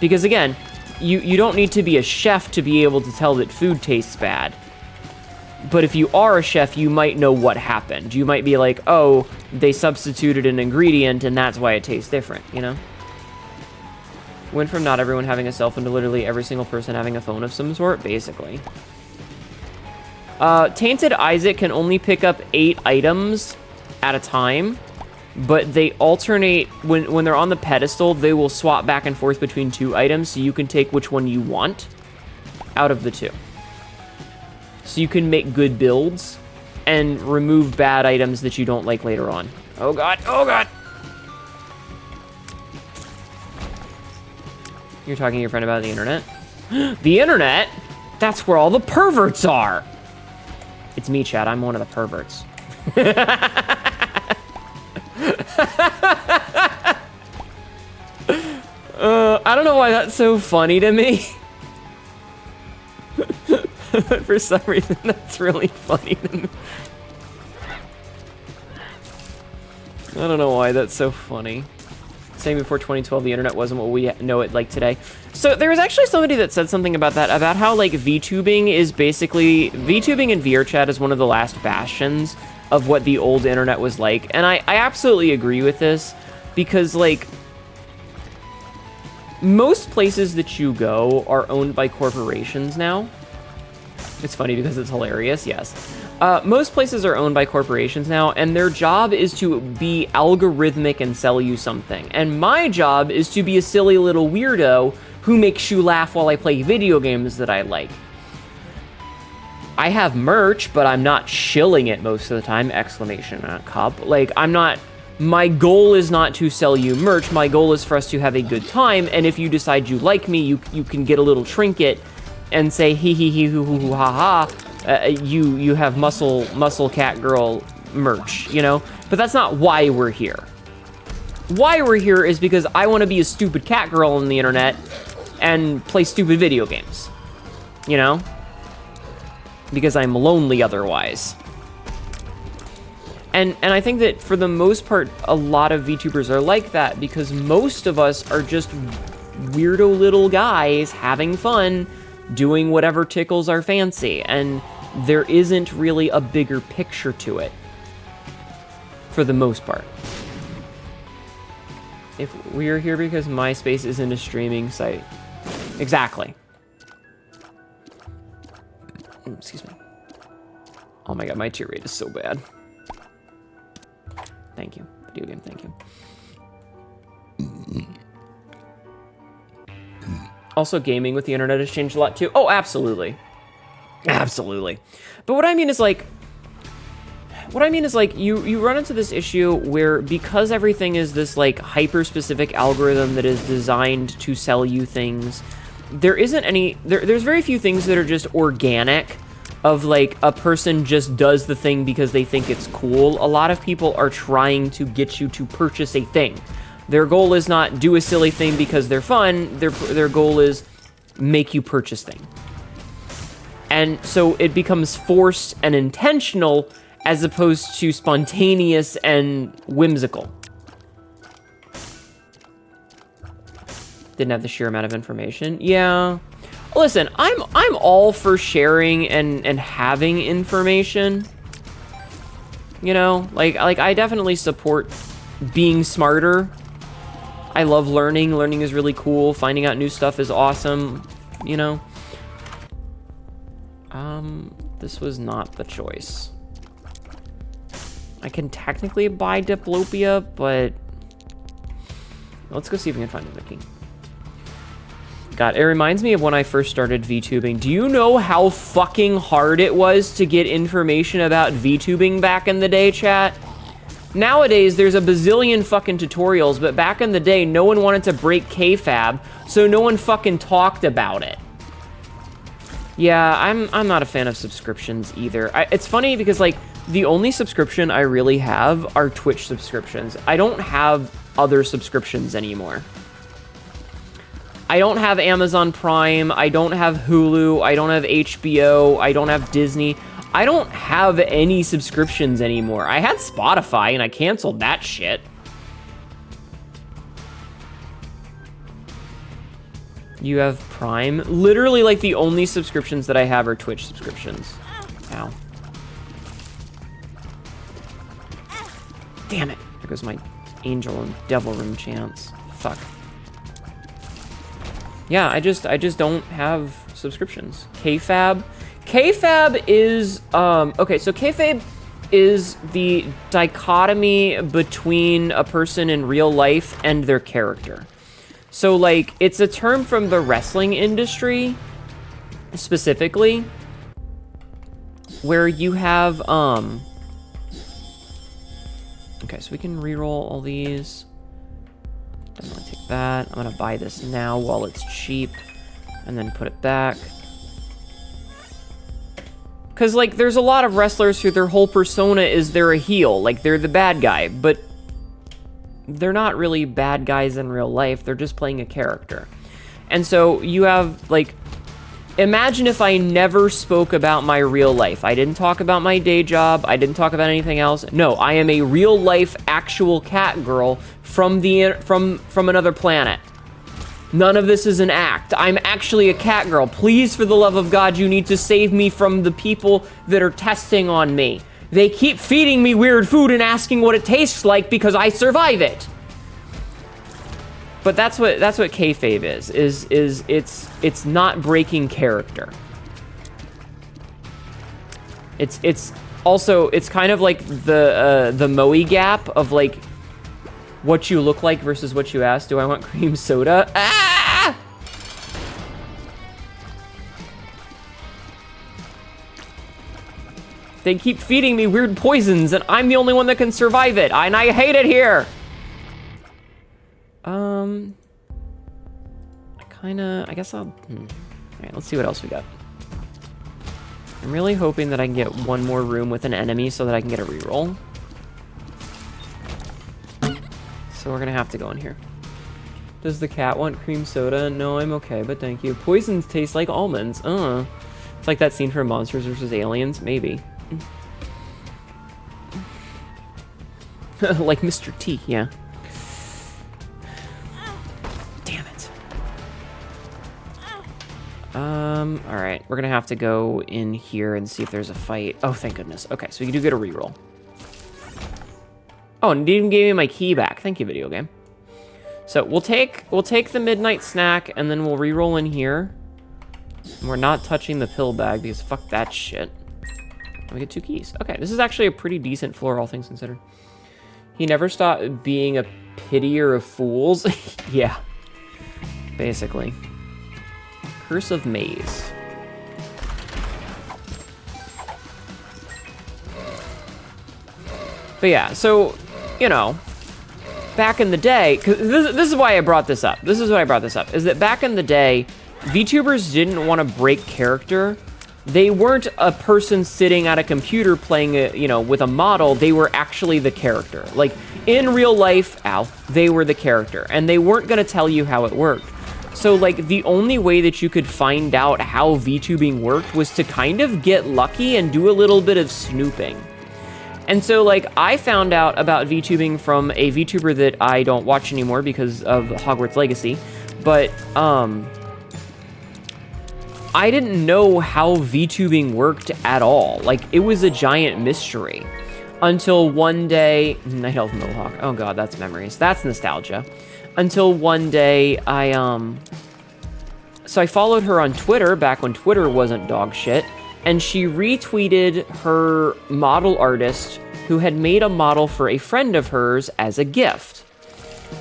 Because, again, you don't need to be a chef to be able to tell that food tastes bad. But if you are a chef, you might know what happened. You might be like, oh, they substituted an ingredient and that's why it tastes different, you know? Went from not everyone having a cell phone to literally every single person having a phone of some sort, basically. Tainted Isaac can only pick up 8 items at a time, but they alternate, when they're on the pedestal, they will swap back and forth between 2 items, so you can take which one you want out of the 2. So you can make good builds and remove bad items that you don't like later on. Oh god, oh god! You're talking to your friend about the internet? The internet? That's where all the perverts are! It's me, Chad. I'm one of the perverts. I don't know why that's so funny to me. But for some reason, that's really funny to me. I don't know why that's so funny. Saying before 2012, the internet wasn't what we know it like today. So there was actually somebody that said something about that, about how, like, VTubing is basically... VTubing and VRChat is one of the last bastions of what the old internet was like. And I absolutely agree with this, because, like... most places that you go are owned by corporations now. It's funny because it's hilarious, yes. Most places are owned by corporations now, and their job is to be algorithmic and sell you something. And my job is to be a silly little weirdo who makes you laugh while I play video games that I like. I have merch, but I'm not shilling it most of the time, exclamation cup. Like, I'm not... My goal is not to sell you merch, my goal is for us to have a good time, and if you decide you like me, you can get a little trinket and say hee hee hee hoo hoo hoo ha ha, you have muscle cat girl merch, you know? But that's not why we're here. Why we're here is because I want to be a stupid cat girl on the internet and play stupid video games, you know? Because I'm lonely otherwise. And I think that for the most part, a lot of VTubers are like that, because most of us are just weirdo little guys having fun, doing whatever tickles our fancy, and there isn't really a bigger picture to it, for the most part. If we are here because MySpace isn't a streaming site. Exactly. Excuse me. Oh my god, my tear rate is so bad. Thank you. Video game, thank you. Also, gaming with the internet has changed a lot too. Oh, absolutely. Absolutely. But what I mean is, like... you run into this issue where, because everything is this, like, hyper-specific algorithm that is designed to sell you things, there isn't any... There's very few things that are just organic, of, like, a person just does the thing because they think it's cool. A lot of people are trying to get you to purchase a thing. Their goal is not do a silly thing because they're fun. Their goal is make you purchase thing. And so it becomes forced and intentional as opposed to spontaneous and whimsical. Didn't have the sheer amount of information. Yeah. Listen, I'm all for sharing and having information. You know, like I definitely support being smarter. I love learning. Learning is really cool. Finding out new stuff is awesome, you know. This was not the choice. I can technically buy Diplopia, but let's go see if we can find a Mickey. God, it reminds me of when I first started VTubing. Do you know how fucking hard it was to get information about VTubing back in the day, chat? Nowadays, there's a bazillion fucking tutorials, but back in the day, no one wanted to break kayfabe, so no one fucking talked about it. Yeah, I'm not a fan of subscriptions either. It's funny because, like, the only subscription I really have are Twitch subscriptions. I don't have other subscriptions anymore. I don't have Amazon Prime, I don't have Hulu, I don't have HBO, I don't have Disney. I don't have any subscriptions anymore. I had Spotify and I canceled that shit. You have Prime? Literally, like, the only subscriptions that I have are Twitch subscriptions. Ow. Damn it. There goes my angel and devil room chance. Fuck. Yeah, I just don't have subscriptions. Kayfabe is, okay, so kayfabe is the dichotomy between a person in real life and their character. So, like, it's a term from the wrestling industry, specifically, where you have, okay, so we can reroll all these. Definitely take that. I'm gonna buy this now while it's cheap, and then put it back. Because, like, there's a lot of wrestlers who their whole persona is they're a heel, like, they're the bad guy, but they're not really bad guys in real life, they're just playing a character. And so you have, like, imagine if I never spoke about my real life. I didn't talk about my day job, I didn't talk about anything else. No, I am a real life actual cat girl from another planet. None of this is an act. I'm actually a cat girl. Please, for the love of God, you need to save me from the people that are testing on me. They keep feeding me weird food and asking what it tastes like because I survive it. But that's what kayfabe is it's not breaking character. It's also, it's kind of like the Moe gap of, like, what you look like versus what you ask. Do I want cream soda? Ah! They keep feeding me weird poisons, and I'm the only one that can survive it, and I hate it here. I guess I'll, all right, let's see what else we got. I'm really hoping that I can get one more room with an enemy so that I can get a reroll. So we're gonna have to go in here. Does the cat want cream soda? No, I'm okay, but thank you. Poisons taste like almonds. It's like that scene from Monsters vs. Aliens, maybe. Like Mr. T, yeah. Damn it. Alright, we're gonna have to go in here and see if there's a fight. Oh, thank goodness. Okay, so we do get a reroll. Oh, and it even gave me my key back. Thank you, video game. So we'll take the midnight snack, and then we'll reroll in here. And we're not touching the pill bag because fuck that shit. And we get 2 keys. Okay, this is actually a pretty decent floor, all things considered. He never stopped being a pitier of fools. Yeah, basically. Curse of Maze. But yeah, so, you know, back in the day, 'cause this is why I brought this up. This is why I brought this up, is that back in the day, VTubers didn't want to break character. They weren't a person sitting at a computer playing, you know, with a model. They were actually the character. Like, in real life, they were the character. And they weren't going to tell you how it worked. So, like, the only way that you could find out how VTubing worked was to kind of get lucky and do a little bit of snooping. And so, like, I found out about VTubing from a VTuber that I don't watch anymore because of Hogwarts Legacy, but, I didn't know how VTubing worked at all. Like, it was a giant mystery. Until one day... Night Elf Mohawk. Oh god, that's memories. That's nostalgia. Until one day, So I followed her on Twitter, back when Twitter wasn't dog shit, and she retweeted her model artist who had made a model for a friend of hers as a gift.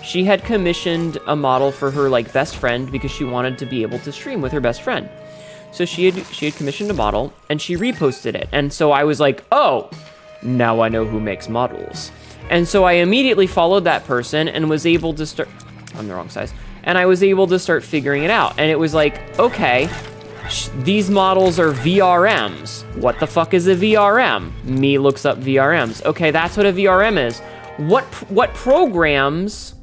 She had commissioned a model for her, like, best friend because she wanted to be able to stream with her best friend. So she had commissioned a model, and she reposted it. And so I was like, oh, now I know who makes models. And so I immediately followed that person and was able to start... I'm the wrong size. And I was able to start figuring it out. And it was like, okay, these models are VRMs. What the fuck is a VRM? Me looks up VRMs. Okay, that's what a VRM is. What programs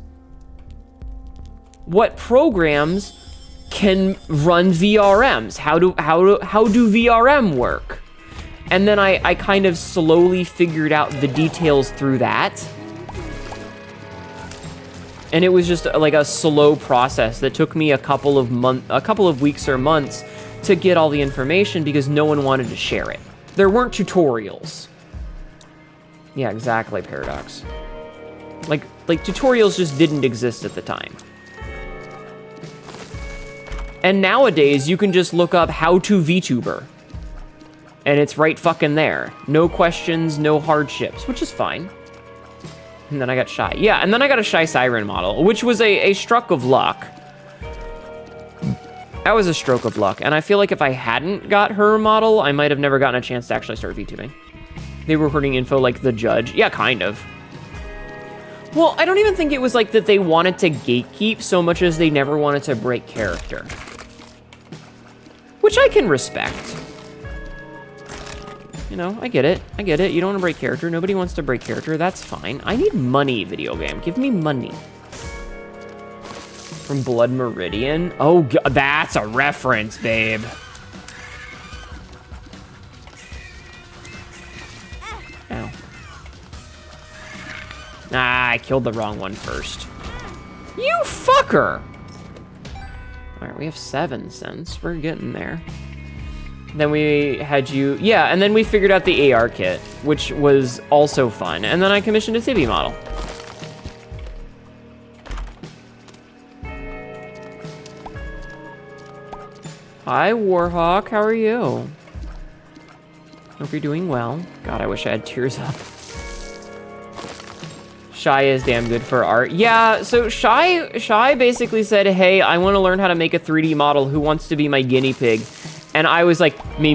can run VRMs? How do VRM work? And then I kind of slowly figured out the details through that. And it was just like a slow process that took me a couple of weeks or months to get all the information because no one wanted to share it. There weren't tutorials. Yeah, exactly, Paradox. Like tutorials just didn't exist at the time. And nowadays, you can just look up how to VTuber. And it's right fucking there. No questions, no hardships, which is fine. And then I got Shy. Yeah, and then I got a Shy Siren model, which was a stroke of luck. That was a stroke of luck. And I feel like if I hadn't got her model, I might have never gotten a chance to actually start VTubing. They were recording info like the judge. Yeah, kind of. Well, I don't even think it was like that they wanted to gatekeep so much as they never wanted to break character. Which I can respect. You know, I get it. I get it. You don't want to break character. Nobody wants to break character. That's fine. I need money, video game. Give me money. From Blood Meridian? Oh, God, that's a reference, babe. Ow. Ah, I killed the wrong one first. You fucker! Alright, we have 7 cents. We're getting there. Then we had you... Yeah, and then we figured out the AR kit, which was also fun. And then I commissioned a Tibi model. Hi, Warhawk. How are you? Hope you're doing well. God, I wish I had tears up. Shy is damn good for art. Yeah, so Shy basically said, hey, I want to learn how to make a 3D model. Who wants to be my guinea pig? And I was like, me.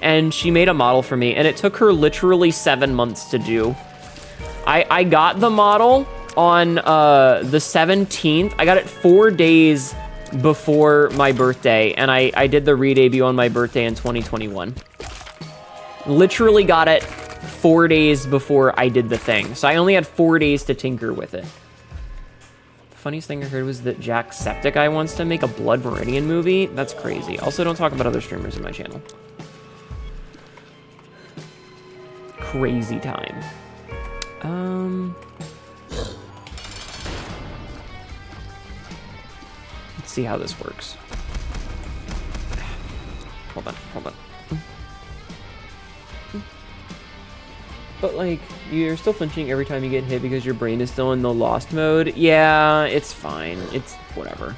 And she made a model for me, and it took her literally 7 months to do. I got the model on the 17th. I got it 4 days before my birthday, and I did the re-debut on my birthday in 2021. Literally got it 4 days before I did the thing. So I only had 4 days to tinker with it. Funniest thing I heard was that Jacksepticeye wants to make a Blood Meridian movie. That's crazy. Also, don't talk about other streamers in my channel. Crazy time. Let's see how this works. Hold on. But, like, you're still flinching every time you get hit because your brain is still in the lost mode. Yeah, it's fine. It's whatever.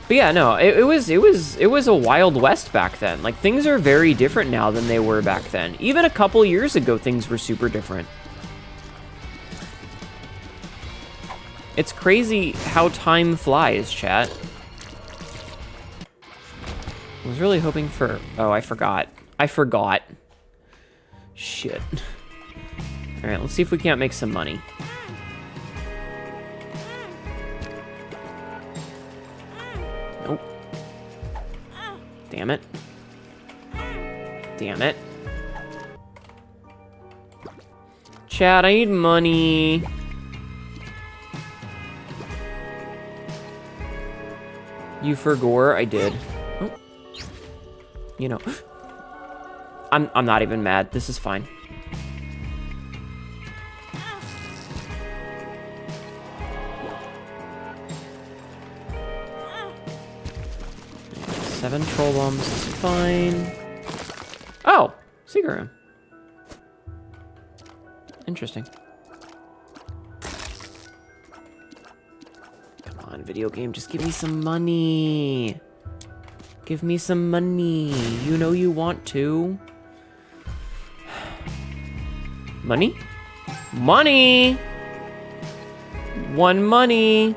But yeah, no, it was a Wild West back then. Like, things are very different now than they were back then. Even a couple years ago, things were super different. It's crazy how time flies, chat. I was really hoping for... Oh, I forgot. Shit. Alright, let's see if we can't make some money. Nope. Damn it. Damn it. Chat, I need money. You forgore? I did. Oh. You know. I'm not even mad. This is fine. Seven troll bombs is fine. Oh, secret room. Interesting. Come on, video game, just give me some money. Give me some money. You know you want to. Money? Money! One money!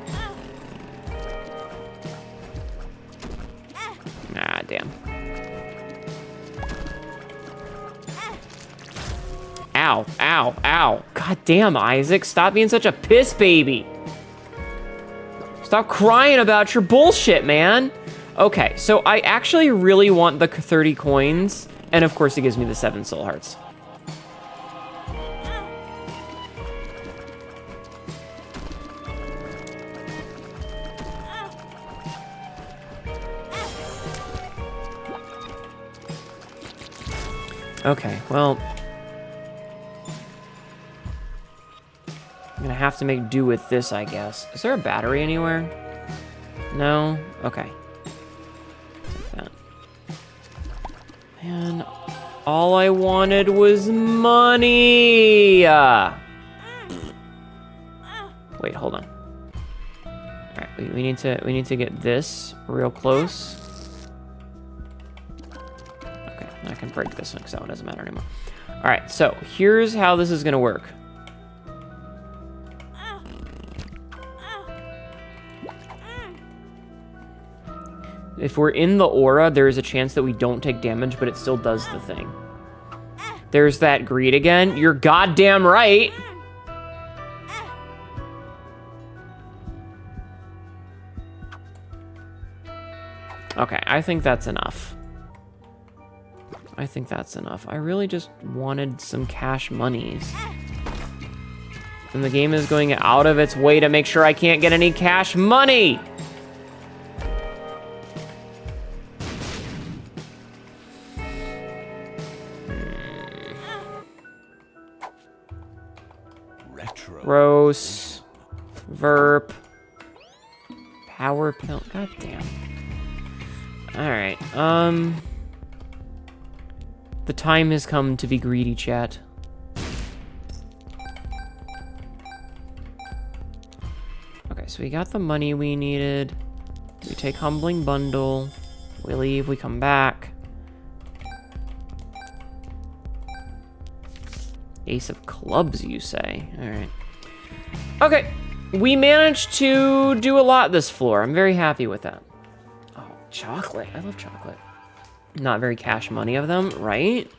Ah, damn. Ow, ow, ow. God damn, Isaac, stop being such a piss baby. Stop crying about your bullshit, man. Okay, so I actually really want the 30 coins, and of course it gives me the 7 soul hearts. Okay, well, I'm gonna have to make do with this, I guess. Is there a battery anywhere? No? Okay. Take that. Man, all I wanted was money! Wait, hold on. Alright, we need to get this real close. Okay, I can break this one because that one doesn't matter anymore. Alright, so here's how this is gonna work. If we're in the aura, there is a chance that we don't take damage, but it still does the thing. There's that greed again. You're goddamn right. Okay, I think that's enough. I think that's enough. I really just wanted some cash monies. And the game is going out of its way to make sure I can't get any cash money. Gross. Verp. Power pill. God damn. Alright, the time has come to be greedy, chat. Okay, so we got the money we needed. We take Humbling Bundle. We leave, we come back. Ace of Clubs, you say? Alright. Okay, we managed to do a lot this floor. I'm very happy with that. Oh, chocolate. I love chocolate. Not very cash money of them, right?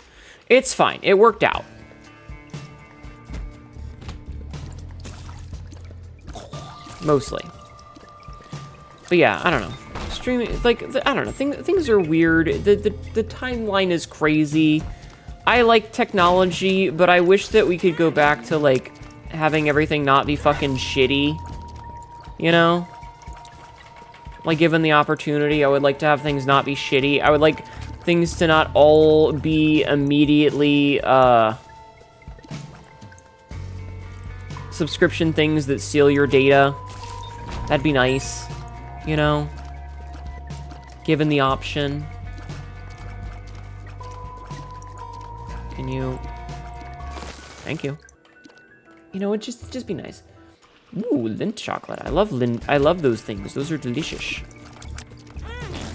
It's fine. It worked out. Mostly. But yeah, I don't know. Streaming, like, I don't know. Things are weird. The timeline is crazy. I like technology, but I wish that we could go back to, like, having everything not be fucking shitty. You know? Like, given the opportunity, I would like to have things not be shitty. I would like things to not all be immediately, subscription things that steal your data. That'd be nice, you know? Given the option. Can you... Thank you. You know, it'd just be nice. Ooh, Lindt chocolate. I love Lindt. I love those things. Those are delicious.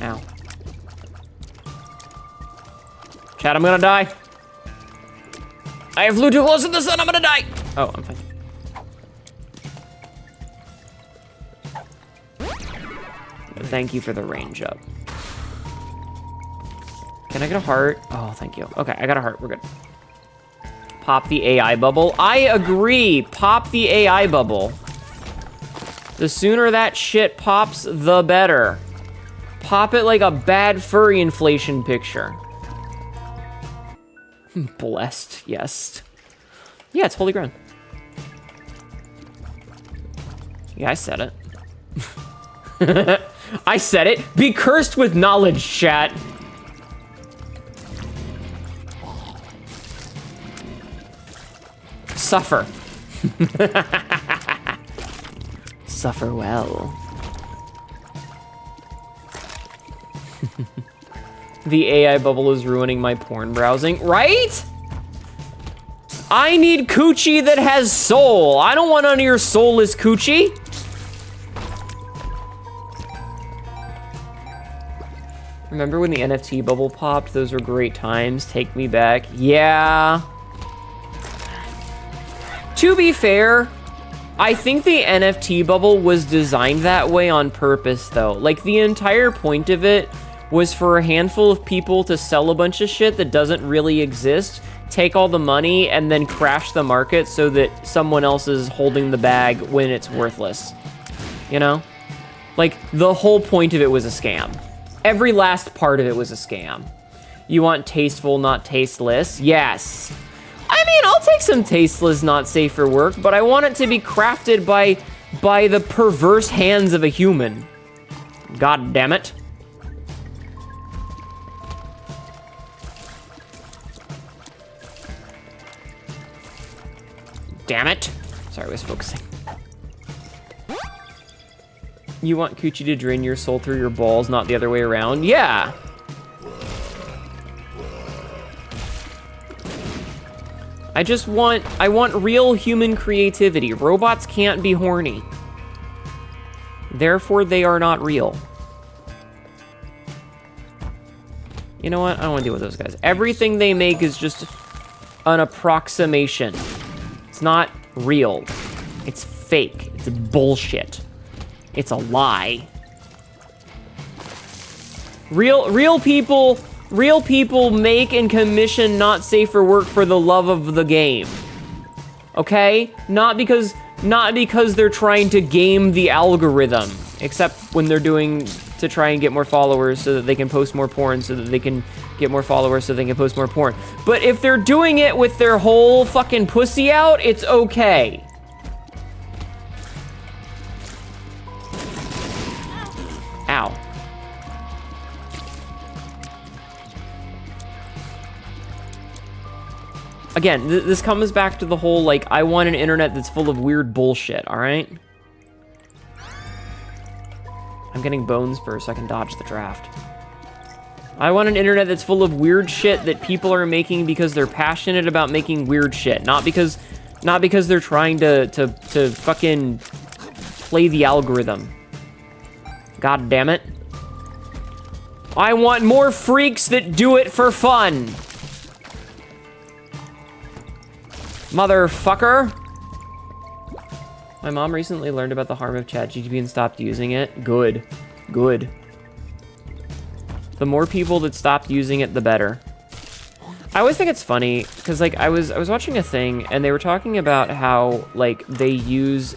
Ow. Chat, I'm gonna die. I flew too close to the sun. I'm gonna die. Oh, I'm fine. Thank you for the range up. Can I get a heart? Oh, thank you. Okay, I got a heart. We're good. Pop the AI bubble. I agree. Pop the AI bubble. The sooner that shit pops, the better. Pop it like a bad furry inflation picture. Blessed, yes. Yeah, it's holy ground. Yeah, I said it. I said it. Be cursed with knowledge, chat. Suffer. Suffer well. The AI bubble is ruining my porn browsing, right? I need coochie that has soul. I don't want none of your soulless coochie. Remember when the NFT bubble popped? Those were great times. Take me back. Yeah. To be fair, I think the NFT bubble was designed that way on purpose, though. Like, the entire point of it was for a handful of people to sell a bunch of shit that doesn't really exist, take all the money, and then crash the market so that someone else is holding the bag when it's worthless. You know? Like, the whole point of it was a scam. Every last part of it was a scam. You want tasteful, not tasteless? Yes. I mean, I'll take some tasteless, not safe for work, but I want it to be crafted by the perverse hands of a human. God damn it. Damn it. Sorry, I was focusing. You want coochie to drain your soul through your balls, not the other way around? Yeah. I want real human creativity. Robots can't be horny. Therefore, they are not real. You know what? I don't want to deal with those guys. Everything they make is just an approximation. It's not real. It's fake. It's bullshit. It's a lie. Real people make and commission not safe for work for the love of the game. Okay? Not because they're trying to game the algorithm, except when they're doing to try and get more followers so that they can post more porn, so that they can get more followers so they can post more porn. But if they're doing it with their whole fucking pussy out, it's okay. Ow. Again, this comes back to the whole, like, I want an internet that's full of weird bullshit, alright? I'm getting bones first so I can dodge the draft. I want an internet that's full of weird shit that people are making because they're passionate about making weird shit. Not because they're trying to fucking play the algorithm. God damn it. I want more freaks that do it for fun. Motherfucker. My mom recently learned about the harm of ChatGPT and stopped using it. Good. Good. The more people that stop using it, the better. I always think it's funny, because, like, I was watching a thing, and they were talking about how, like, they use,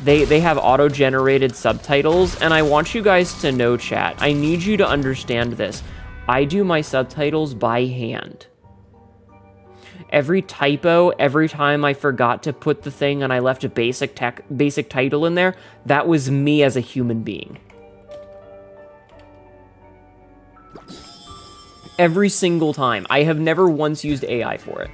they have auto-generated subtitles, and I want you guys to know, chat, I need you to understand this. I do my subtitles by hand. Every typo, every time I forgot to put the thing and I left a basic title in there, that was me as a human being. Every single time. I have never once used AI for it.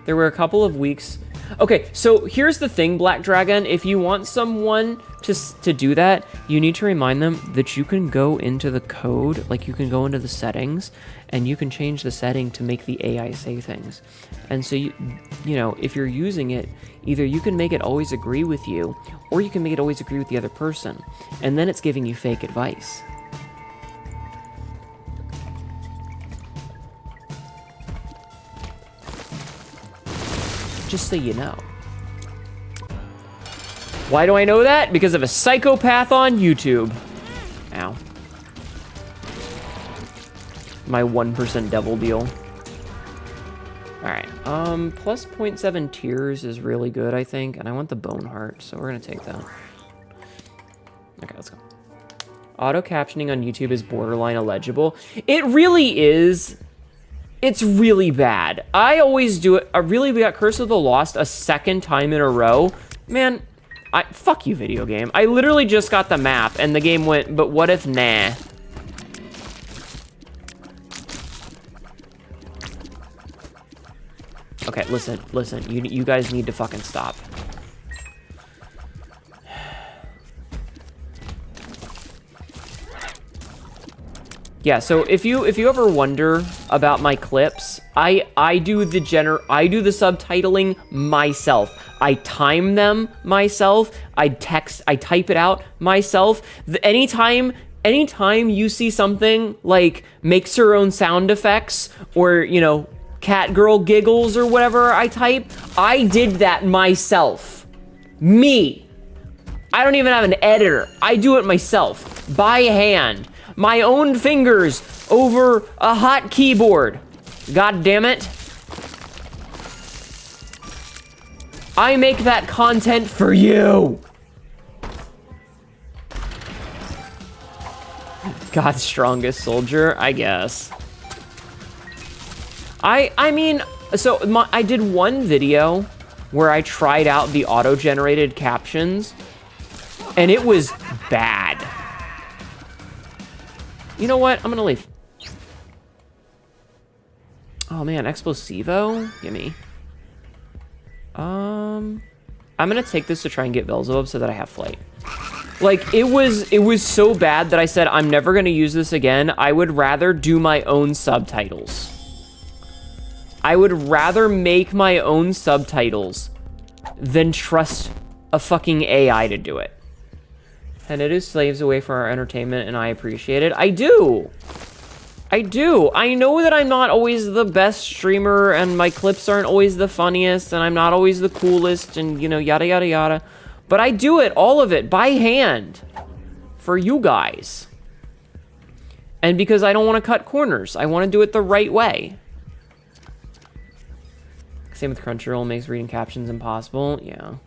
There were a couple of weeks... Okay, so here's the thing, Black Dragon. If you want someone to do that, you need to remind them that you can go into the code, like you can go into the settings, and you can change the setting to make the AI say things. And so, you know, if you're using it, either you can make it always agree with you, or you can make it always agree with the other person. And then it's giving you fake advice. Just so you know. Why do I know that? Because of a psychopath on YouTube. Ow. My 1% devil deal. Alright, plus 0.7 tiers is really good, I think, and I want the bone heart, so we're gonna take that. Okay, let's go. Auto captioning on YouTube is borderline illegible. It really is. It's really bad. I always do it. I really got Curse of the Lost a second time in a row. Man, Fuck you, video game. I literally just got the map, and the game went, but what if nah? Okay, listen. You guys need to fucking stop. Yeah, so if you ever wonder about my clips, I do the subtitling myself. I time them myself. I type it out myself. Anytime you see something like makes her own sound effects or, you know, cat girl giggles or whatever I type, I did that myself. Me. I don't even have an editor. I do it myself by hand. My own fingers over a hot keyboard. God damn it. I make that content for you. God's strongest soldier, I guess. I mean, so I did one video where I tried out the auto-generated captions, and it was bad. You know what? I'm gonna leave. Oh man, Explosivo? Gimme. I'm gonna take this to try and get Beelzebub so that I have flight. Like, it was so bad that I said I'm never gonna use this again. I would rather do my own subtitles. I would rather make my own subtitles than trust a fucking AI to do it. Hnetu slaves away for our entertainment, and I appreciate it. I do. I know that I'm not always the best streamer, and my clips aren't always the funniest, and I'm not always the coolest, and, you know, yada, yada, yada. But I do it, all of it, by hand. For you guys. And because I don't want to cut corners. I want to do it the right way. Same with Crunchyroll, makes reading captions impossible. Yeah.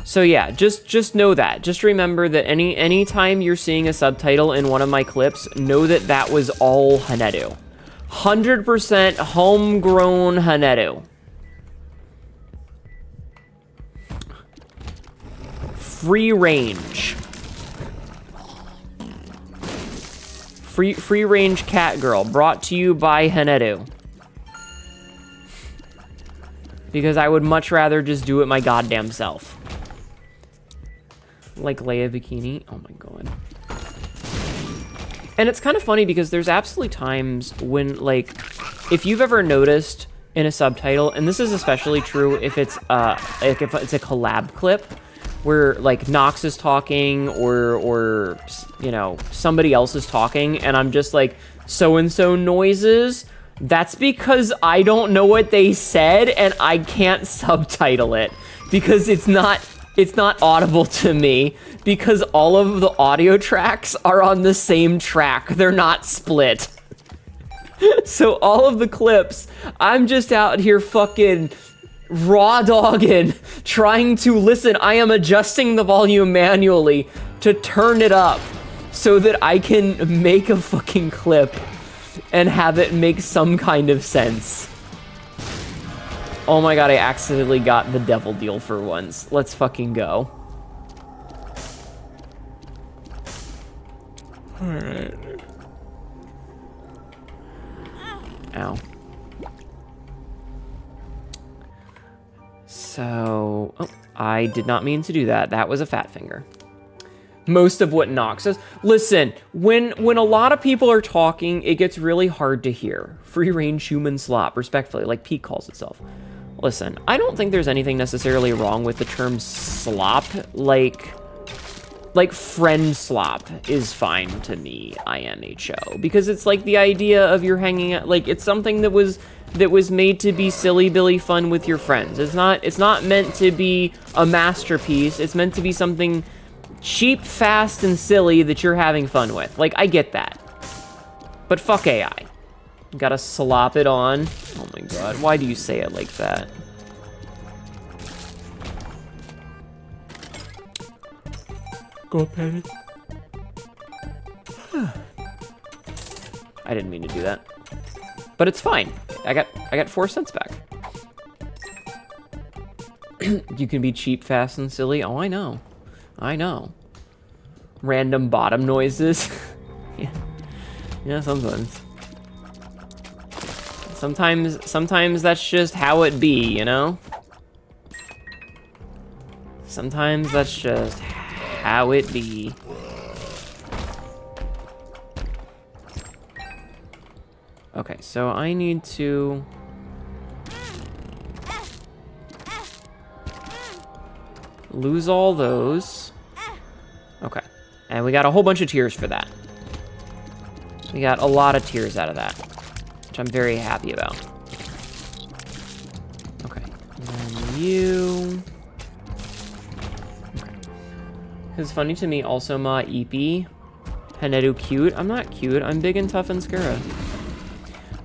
So yeah, just know that. Just remember that anytime you're seeing a subtitle in one of my clips, know that that was all Hnetu. 100% homegrown Hnetu. Free range. Free range cat girl, brought to you by Hnetu. Because I would much rather just do it my goddamn self. Like Leia Bikini. Oh my god. And it's kind of funny because there's absolutely times when, like, if you've ever noticed in a subtitle, and this is especially true if it's a collab clip, where like Nox is talking or you know, somebody else is talking, and I'm just like, so-and-so noises. That's because I don't know what they said and I can't subtitle it because it's not audible to me because all of the audio tracks are on the same track. They're not split. So all of the clips, I'm just out here fucking raw dogging, trying to listen. I am adjusting the volume manually to turn it up so that I can make a fucking clip and have it make some kind of sense. Oh my god, I accidentally got the devil deal for once. Let's fucking go. Alright. Ow. So, oh, I did not mean to do that. That was a fat finger. Most of what Nox says. Listen, when a lot of people are talking, it gets really hard to hear. Free range human slop, respectfully, like Pete calls itself. Listen, I don't think there's anything necessarily wrong with the term slop. Like friend slop is fine to me, IMHO, because it's like the idea of you're hanging out, like it's something that was made to be silly billy fun with your friends. It's not meant to be a masterpiece. It's meant to be something cheap, fast, and silly that you're having fun with. Like, I get that. But fuck AI. Gotta slop it on. Oh my god, why do you say it like that? Go ahead. I didn't mean to do that. But it's fine. I got 4 cents back. You can be cheap, fast, and silly. Oh, I know. I know. Random bottom noises. Yeah. Yeah, sometimes. Sometimes that's just how it be, you know? Sometimes that's just how it be. Okay, so I need to... lose all those. Okay. And we got a whole bunch of tears for that. We got a lot of tears out of that, which I'm very happy about. Okay. And then you... Okay. It's funny to me also, Ma Eepy. Hnetu cute. I'm not cute. I'm big and tough and Skura.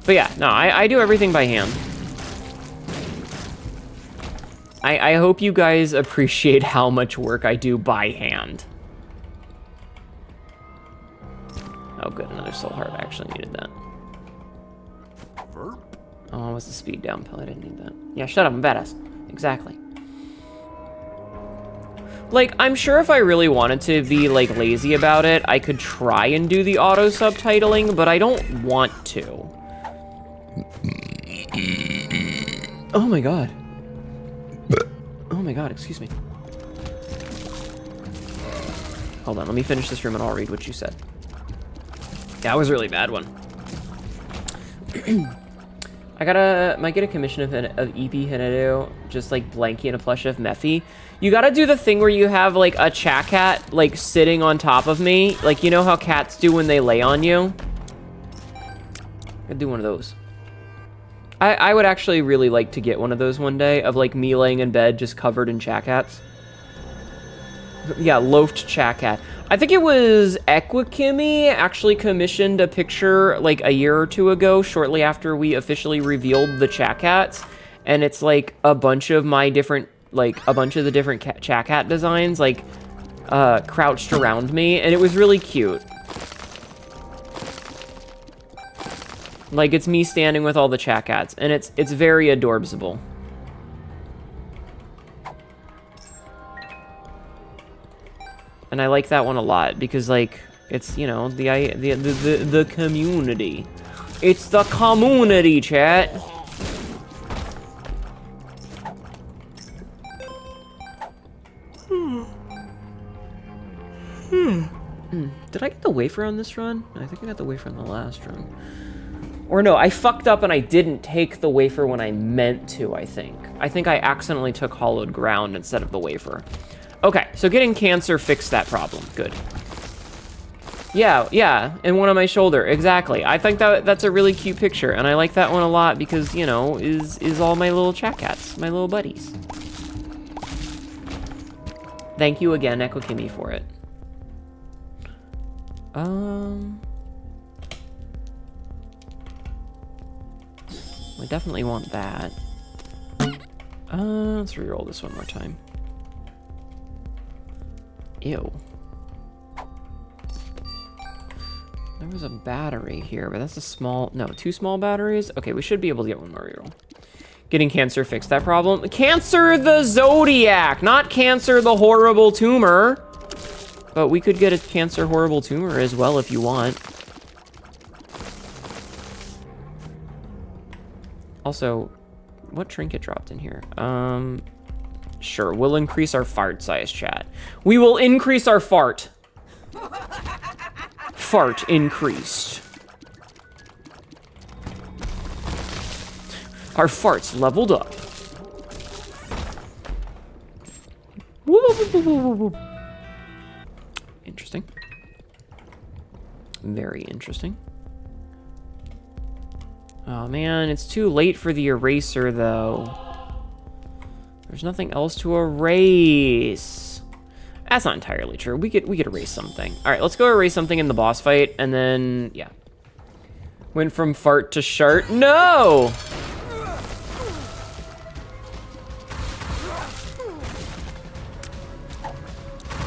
But yeah, no, I do everything by hand. I hope you guys appreciate how much work I do by hand. Oh, good, another soul heart. I actually needed that. Oh, what's the speed down pill? I didn't need that. Yeah, shut up, I'm badass. Exactly. Like, I'm sure if I really wanted to be, like, lazy about it, I could try and do the auto subtitling, but I don't want to. Oh my god. Oh my god, excuse me. Hold on, let me finish this room and I'll read what you said. That was a really bad one. Might get a commission of EP Hnetu, just like Blanky and a plush of Mephi. You gotta do the thing where you have like a chat cat like sitting on top of me. Like, you know how cats do when they lay on you? I'd do one of those. I would actually really like to get one of those one day, of like me laying in bed just covered in chat cats. Yeah, loafed chat cat. I think it was Equikimi actually commissioned a picture like a year or two ago, shortly after we officially revealed the chat cats. And it's like a bunch of my different, like a bunch of the different chat cat designs, like crouched around me. And it was really cute. Like, it's me standing with all the chat cats, and it's very adorbsable. And I like that one a lot because, like, it's, you know, the community. It's the community, chat. Did I get the wafer on this run? I think I got the wafer on the last run. Or no, I fucked up and I didn't take the wafer when I meant to, I think. I think I accidentally took hollowed ground instead of the wafer. Okay, so getting cancer fixed that problem. Good. Yeah, and one on my shoulder. Exactly. I think that's a really cute picture, and I like that one a lot because, you know, is all my little chat cats, my little buddies. Thank you again, Equikimi, for it. I definitely want that. Let's reroll this one more time. Ew. There was a battery here, but that's a small... No, 2 small batteries? Okay, we should be able to get one more reroll. Getting cancer fixed that problem. Cancer the Zodiac! Not cancer the horrible tumor! But we could get a cancer horrible tumor as well if you want. Also, what trinket dropped in here? Sure, we'll increase our fart size, chat. We will increase our fart. Fart increased. Our farts leveled up. Interesting. Very interesting. Oh man, it's too late for the eraser though. There's nothing else to erase. That's not entirely true. We could erase something. All right, let's go erase something in the boss fight, and then yeah. Went from fart to shart. No.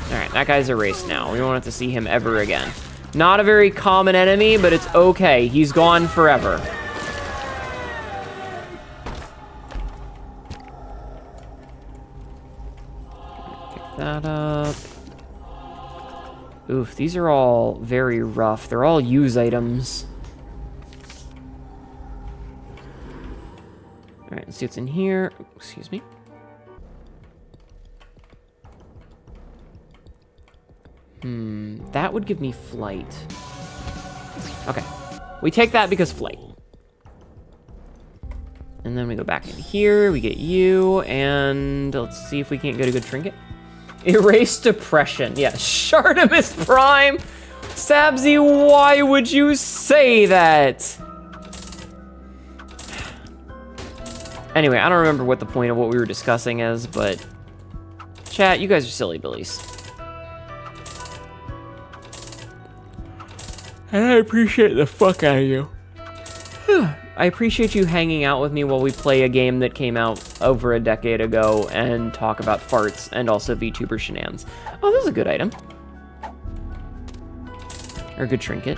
All right, that guy's erased now. We won't have to see him ever again. Not a very common enemy, but it's okay. He's gone forever. that up. Oof, these are all very rough. They're all use items. All right, let's see what's in here. Excuse me. That would give me flight. Okay, we take that because flight. And then we go back in here, we get you, and let's see if we can't get a good trinket. Erase depression. Yeah, Shartimus Prime. Sabzi, why would you say that? Anyway, I don't remember what the point of what we were discussing is, but chat, you guys are silly billies. And I appreciate the fuck out of you. I appreciate you hanging out with me while we play a game that came out over a decade ago and talk about farts and also VTuber shenanigans. Oh, this is a good item. Or a good trinket.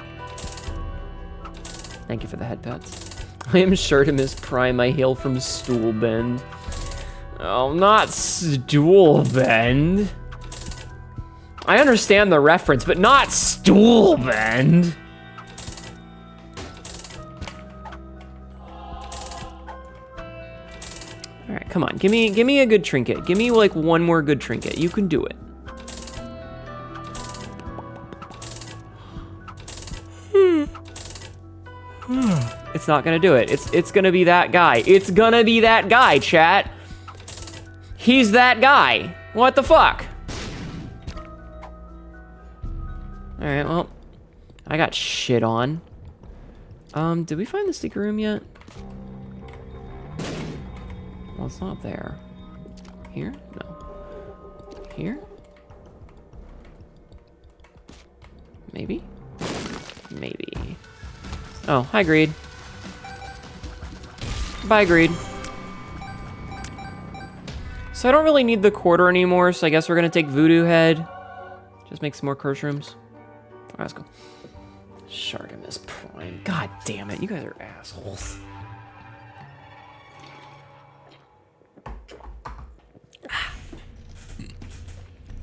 Thank you for the head pats. I am Shartimus Prime. I hail from Stool Bend. Oh, not Stool Bend. I understand the reference, but not Stool Bend. All right, come on, give me a good trinket. Give me like one more good trinket. You can do it. It's not gonna do it. It's gonna be that guy. It's gonna be that guy, chat. He's that guy. What the fuck? All right, well, I got shit on. Did we find the secret room yet? Well, it's not there. Here? No. Here? Maybe? Maybe. Oh, hi, Greed. Bye, Greed. So I don't really need the quarter anymore, so I guess we're gonna take Voodoo Head. Just make some more curse rooms. Alright, let's go. Shartimus Prime. God damn it, you guys are assholes.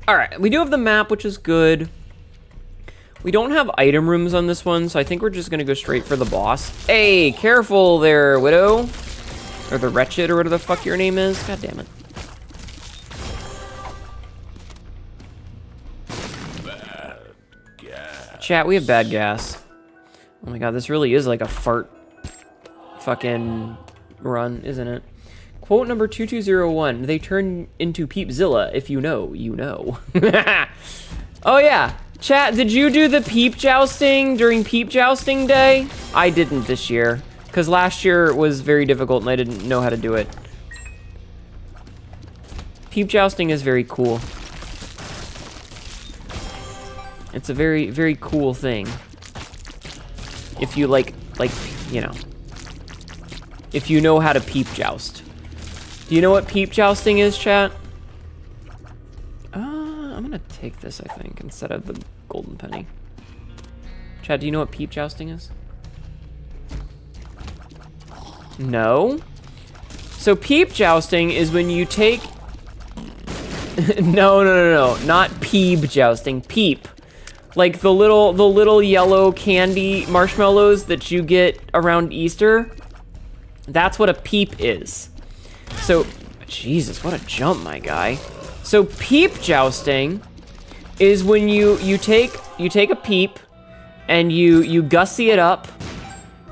Alright, we do have the map, which is good. We don't have item rooms on this one, so I think we're just gonna go straight for the boss. Hey, careful there, Widow. Or the Wretched, or whatever the fuck your name is. God damn it. Bad gas. Chat, we have bad gas. Oh my god, this really is like a fart fucking run, isn't it? Quote number 2201, they turn into Peepzilla. If you know, you know. Oh yeah, chat, did you do the peep jousting during peep jousting day? I didn't this year, because last year was very difficult and I didn't know how to do it. Peep jousting is very cool. It's a very, very cool thing. If you like, you know, if you know how to peep joust. Do you know what peep jousting is, chat? I'm gonna take this, I think, instead of the golden penny. Chat, do you know what peep jousting is? No? So peep jousting is when you take... no, not peep jousting, peep. Like the little yellow candy marshmallows that you get around Easter. That's what a peep is. So, Jesus, what a jump, my guy. So peep jousting is when you take a peep and you gussy it up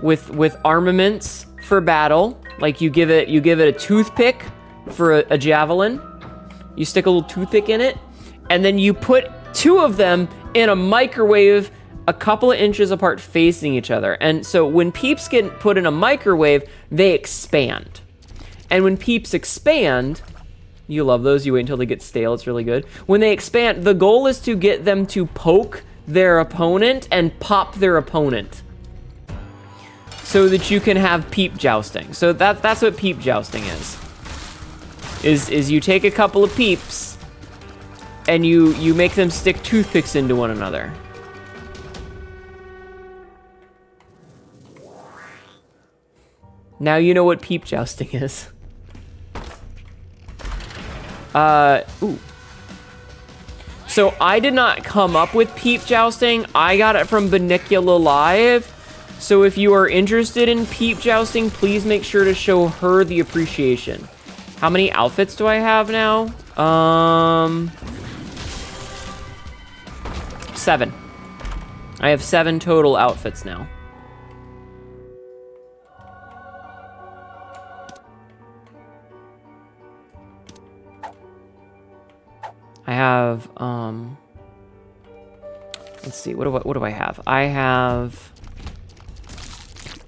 with armaments for battle. Like you give it a toothpick for a javelin. You stick a little toothpick in it, and then you put two of them in a microwave a couple of inches apart facing each other. And so when peeps get put in a microwave, they expand. And when peeps expand, you love those, you wait until they get stale, it's really good. When they expand, the goal is to get them to poke their opponent and pop their opponent, so that you can have peep jousting. So that's what peep jousting is you take a couple of peeps and you make them stick toothpicks into one another. Now you know what peep jousting is. Ooh. So I did not come up with peep jousting. I got it from Benicula Live. So if you are interested in peep jousting, please make sure to show her the appreciation. How many outfits do I have now? 7. I have 7 total outfits now. I have, let's see, what do I have? I have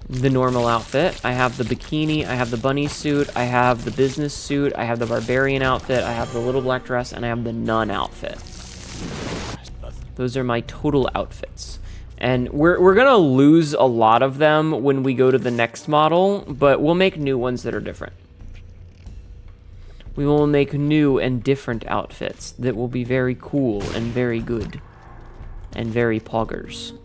the normal outfit, I have the bikini, I have the bunny suit, I have the business suit, I have the barbarian outfit, I have the little black dress, and I have the nun outfit. Those are my total outfits. And we're gonna lose a lot of them when we go to the next model, but we'll make new ones that are different. We will make new and different outfits that will be very cool and very good and very poggers.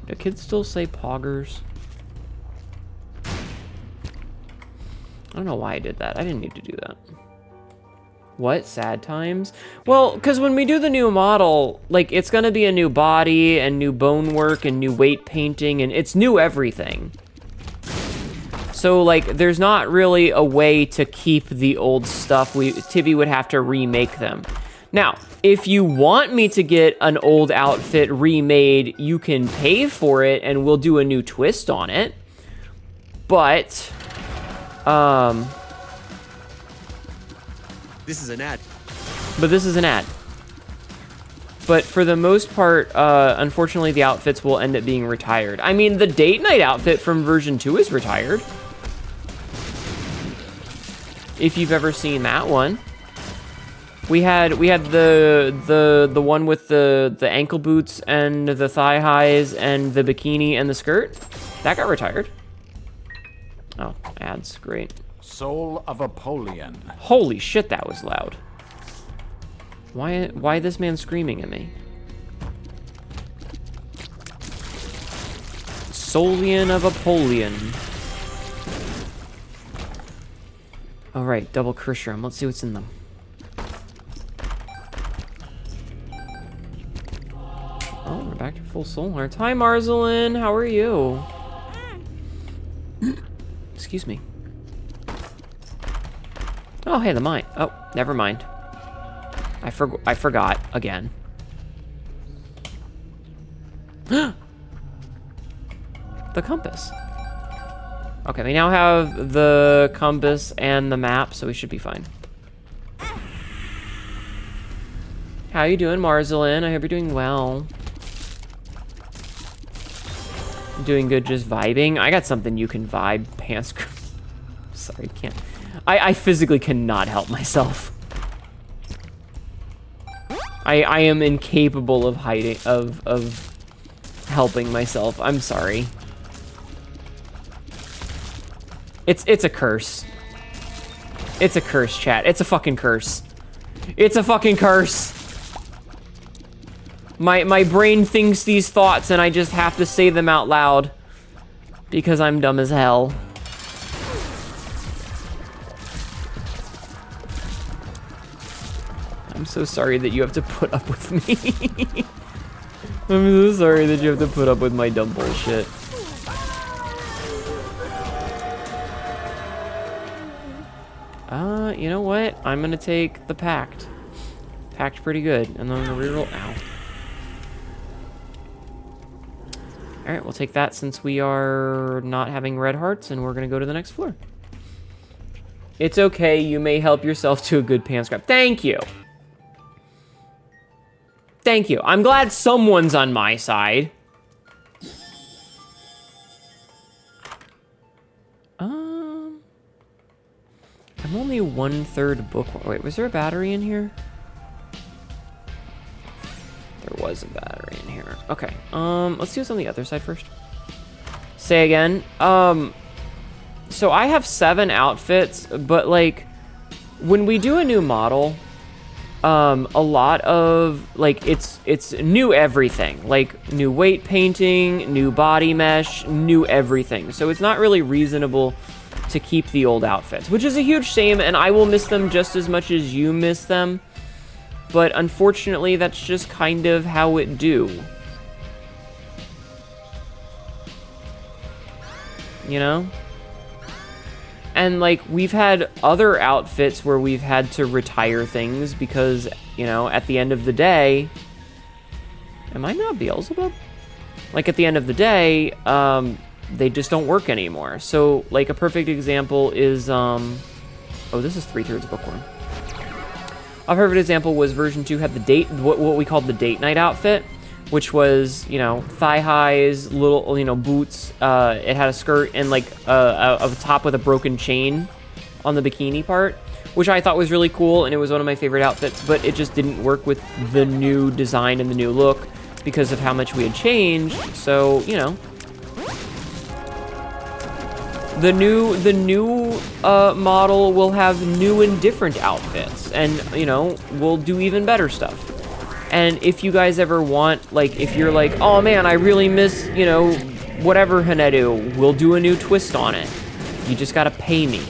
Do kids still say poggers? I don't know why I did that. I didn't need to do that. What? Sad times? Well, because when we do the new model, like, it's gonna be a new body and new bone work and new weight painting, and it's new everything. So, like, there's not really a way to keep the old stuff. Tibby would have to remake them. Now, if you want me to get an old outfit remade, you can pay for it and we'll do a new twist on it. But, This is an ad. But this is an ad. But for the most part, unfortunately, the outfits will end up being retired. I mean, the date night outfit from version 2 is retired. If you've ever seen that one. We had the one with the ankle boots and the thigh highs and the bikini and the skirt. That got retired. Oh, ads, great. Soul of Apollyon. Holy shit, that was loud. Why this man screaming at me? Solian of Apollyon. All right, double Kershram. Let's see what's in them. Oh, we're back to full soul hearts. Hi, Marzalin. How are you? Excuse me. Oh, hey, the mine. Oh, never mind. I forgot again. The compass. Okay, we now have the compass and the map, so we should be fine. How you doing, Marzalin? I hope you're doing well. Doing good, just vibing. I got something you can vibe, pants. Sorry, can't. I physically cannot help myself. I am incapable of hiding, of helping myself. I'm sorry. It's a curse. It's a curse, chat. It's a fucking curse. It's a fucking curse. My brain thinks these thoughts and I just have to say them out loud because I'm dumb as hell. I'm so sorry that you have to put up with me. I'm so sorry that you have to put up with my dumb bullshit. You know what? I'm gonna take the Pact. Pact pretty good. And then I'm gonna reroll. Ow. Alright, we'll take that since we are not having red hearts, and we're gonna go to the next floor. It's okay, you may help yourself to a good pan scrap. Thank you! Thank you. I'm glad someone's on my side. I'm only 1/3 book. Wait, was there a battery in here? There was a battery in here. Okay. Let's do this on the other side first. Say again. So I have 7 outfits, but like when we do a new model, a lot of like it's new everything, like new weight painting, new body mesh, new everything. So it's not really reasonable to keep the old outfits, which is a huge shame, and I will miss them just as much as you miss them. But unfortunately, that's just kind of how it do. You know? And, like, we've had other outfits where we've had to retire things because, you know, at the end of the day... Am I not Beelzebub? Like, at the end of the day, they just don't work anymore. So, like, a perfect example is, Oh, this is 3/3 Bookworm. A perfect example was version 2 had the date, what we called the date night outfit, which was, you know, thigh highs, little, you know, boots. It had a skirt and, like, a top with a broken chain on the bikini part, which I thought was really cool, and it was one of my favorite outfits, but it just didn't work with the new design and the new look because of how much we had changed. So, you know, the new model will have new and different outfits, and, you know, we'll do even better stuff. And if you guys ever want, like, if you're like, oh man, I really miss, you know, whatever Hnetu, we'll do a new twist on it. You just gotta pay me.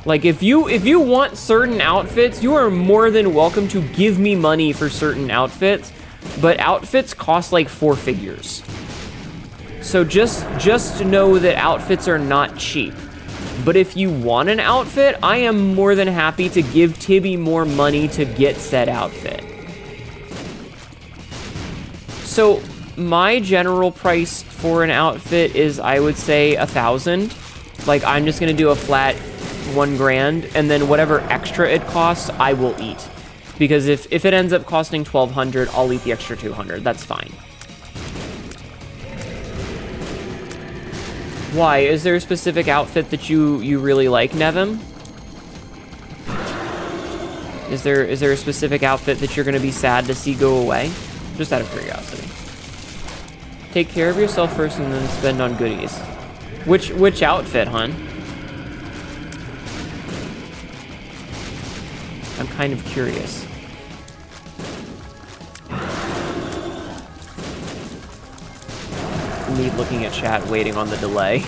Like, if you want certain outfits, you are more than welcome to give me money for certain outfits, but outfits cost like 4 figures. So just know that outfits are not cheap. But if you want an outfit, I am more than happy to give Tibby more money to get said outfit. So my general price for an outfit is, I would say, 1,000. Like, I'm just gonna do a flat 1 grand, and then whatever extra it costs, I will eat. Because if it ends up costing 1,200, I'll eat the extra 200. That's fine. Why? Is there a specific outfit that you really like, Nevim? Is there a specific outfit that you're gonna be sad to see go away? Just out of curiosity. Take care of yourself first and then spend on goodies. Which outfit, hun? I'm kind of curious. Me looking at chat, waiting on the delay.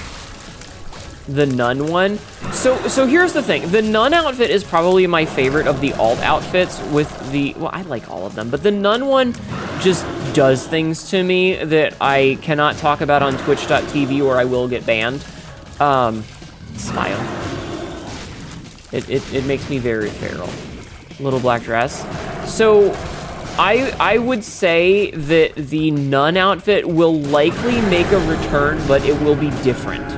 The nun one. So here's the thing. The nun outfit is probably my favorite of the alt outfits with the... Well, I like all of them, but the nun one just does things to me that I cannot talk about on twitch.tv or I will get banned. Smile. It makes me very feral. Little black dress. So... I would say that the nun outfit will likely make a return, but it will be different.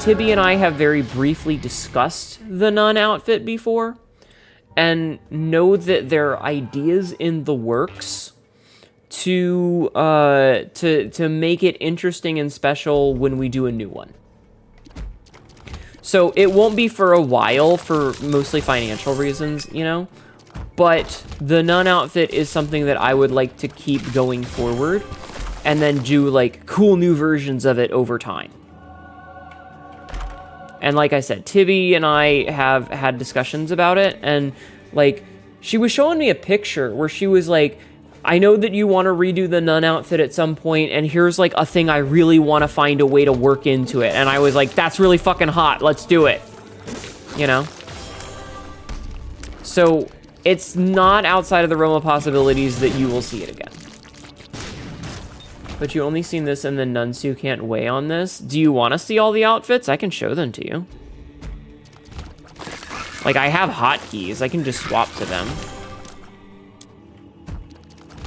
Tibby and I have very briefly discussed the nun outfit before, and know that there are ideas in the works to make it interesting and special when we do a new one. So it won't be for a while, for mostly financial reasons, you know? But the nun outfit is something that I would like to keep going forward and then do, like, cool new versions of it over time. And like I said, Tibby and I have had discussions about it, and, like, she was showing me a picture where she was like, I know that you want to redo the nun outfit at some point, and here's, like, a thing I really want to find a way to work into it. And I was like, that's really fucking hot, let's do it. You know? So... it's not outside of the realm of possibilities that you will see it again. But you only seen this and the Nunsu can't weigh on this. Do you want to see all the outfits? I can show them to you. Like, I have hotkeys. I can just swap to them.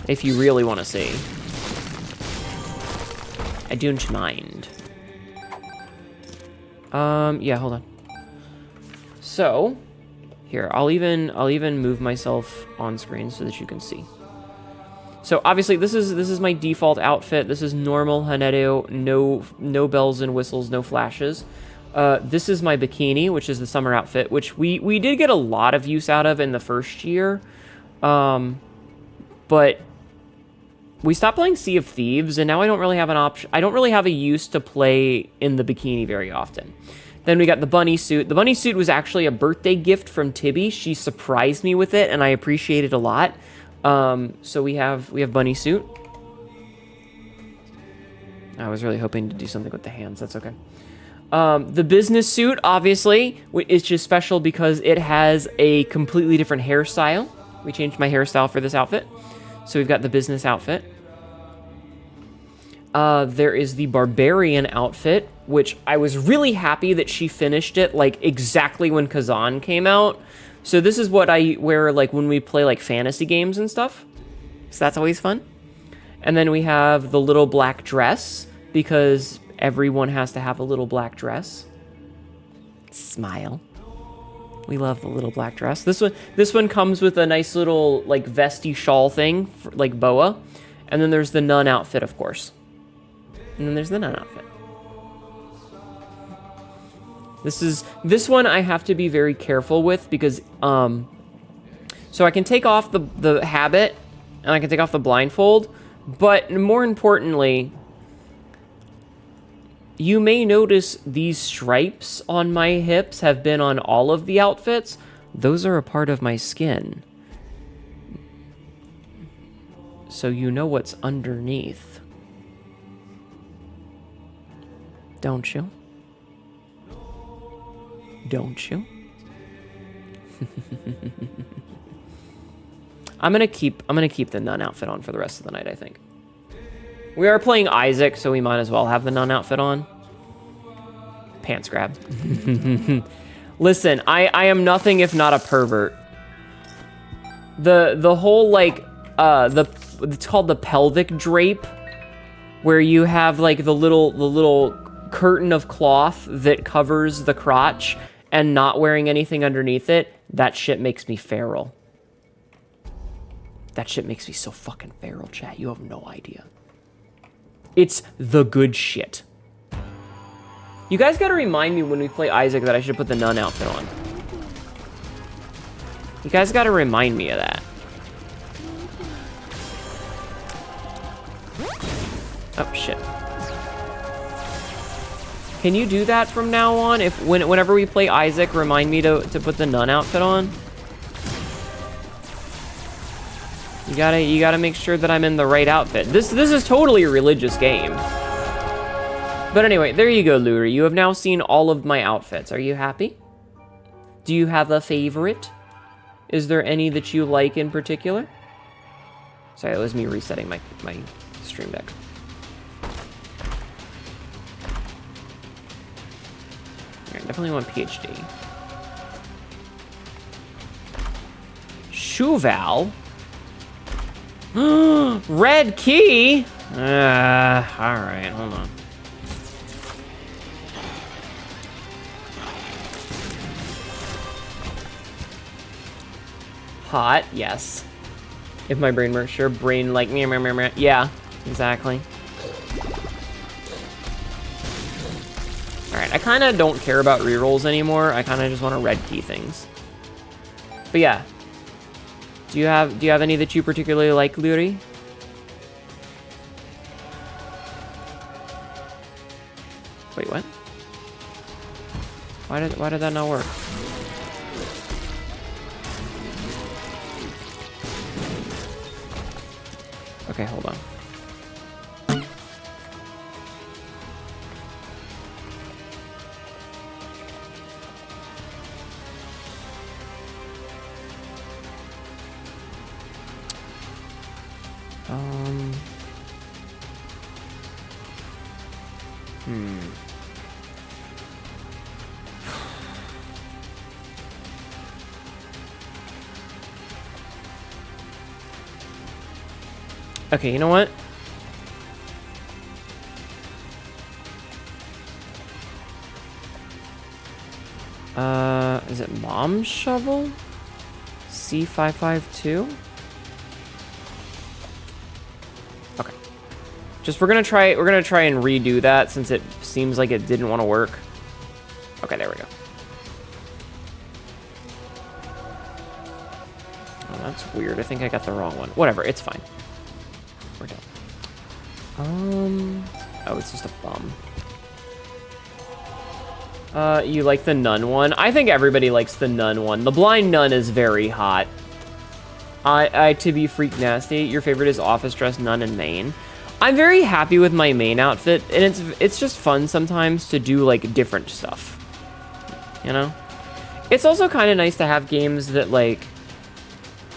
If you really want to see. I don't mind. Yeah, hold on. So... here, I'll even move myself on screen so that you can see. So obviously this is my default outfit. This is normal Hnetu, no bells and whistles, no flashes. This is my bikini, which is the summer outfit, which we did get a lot of use out of in the first year. But we stopped playing Sea of Thieves, and now I don't really have an option. I don't really have a use to play in the bikini very often. Then we got the bunny suit. The bunny suit was actually a birthday gift from Tibby. She surprised me with it, and I appreciate it a lot. So we have bunny suit. I was really hoping to do something with the hands. That's okay. The business suit, obviously, is just special because it has a completely different hairstyle. We changed my hairstyle for this outfit. So we've got the business outfit. There is the barbarian outfit, which I was really happy that she finished it, like, exactly when Kazan came out. So this is what I wear, like, when we play, like, fantasy games and stuff. So that's always fun. And then we have the little black dress, because everyone has to have a little black dress. Smile. We love the little black dress. This one comes with a nice little, like, vesty shawl thing, like boa. And then there's the nun outfit, of course. And then there's the nun outfit. This one I have to be very careful with because, so I can take off the habit and I can take off the blindfold, but more importantly, you may notice these stripes on my hips have been on all of the outfits. Those are a part of my skin. So you know what's underneath. Don't you? Don't you? I'm gonna keep the nun outfit on for the rest of the night, I think. We are playing Isaac, so we might as well have the nun outfit on. Pants grab. Listen, I am nothing if not a pervert. The whole, like, it's called the pelvic drape, where you have, like, the little curtain of cloth that covers the crotch and not wearing anything underneath it. That shit makes me feral. That shit makes me so fucking feral, chat. You have no idea. It's the good shit. You guys gotta remind me when we play Isaac that I should put the nun outfit on. You guys gotta remind me of that. Oh, shit. Can you do that from now on? Whenever we play Isaac, remind me to put the nun outfit on? You gotta make sure that I'm in the right outfit. This is totally a religious game. But anyway, there you go, Luri. You have now seen all of my outfits. Are you happy? Do you have a favorite? Is there any that you like in particular? Sorry, that was me resetting my stream deck. I definitely want PhD. Shuval? Red key? Alright, hold on. Hot, yes. If my brain works, sure. Brain like, meh, meh, meh, meh. Yeah, exactly. Alright, I kind of don't care about rerolls anymore. I kind of just want to red key things. But yeah. Do you have any that you particularly like, Luri? Wait, what? Why did that not work? Okay, hold on. Okay, you know what? Is it Mom Shovel? C552? Okay. We're gonna try and redo that since it seems like it didn't want to work. Okay, there we go. Oh, that's weird. I think I got the wrong one. Whatever, it's fine. We're done. Oh, it's just a bum. You like the nun one? I think everybody likes the nun one. The blind nun is very hot. To be freak nasty, your favorite is office dress nun in Maine. I'm very happy with my main outfit, and it's just fun sometimes to do, like, different stuff. You know? It's also kind of nice to have games that, like...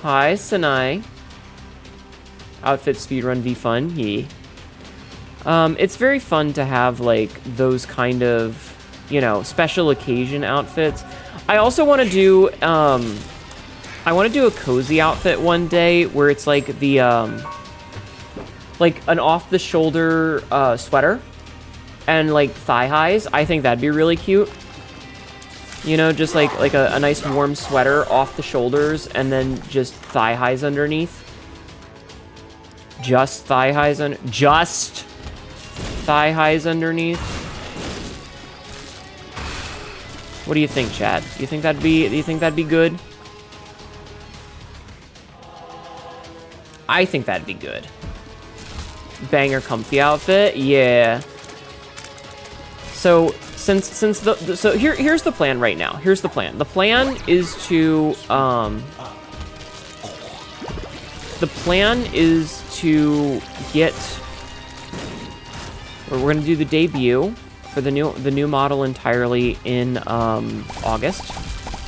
Hi, Sanai. Outfit speedrun v fun, yeah. It's very fun to have, like, those kind of, you know, special occasion outfits. I also want to do, I want to do a cozy outfit one day where it's, like, the, like, an off-the-shoulder, sweater and, like, thigh highs. I think that'd be really cute. You know, just, like a nice warm sweater off the shoulders and then just thigh highs underneath. Just thigh highs just thigh highs underneath. What do you think, Chad? Do you think that'd be good? I think that'd be good. Banger comfy outfit, yeah. So so here's the plan right now. Here's the plan. The plan is to get. We're gonna do the debut for the new model entirely in August.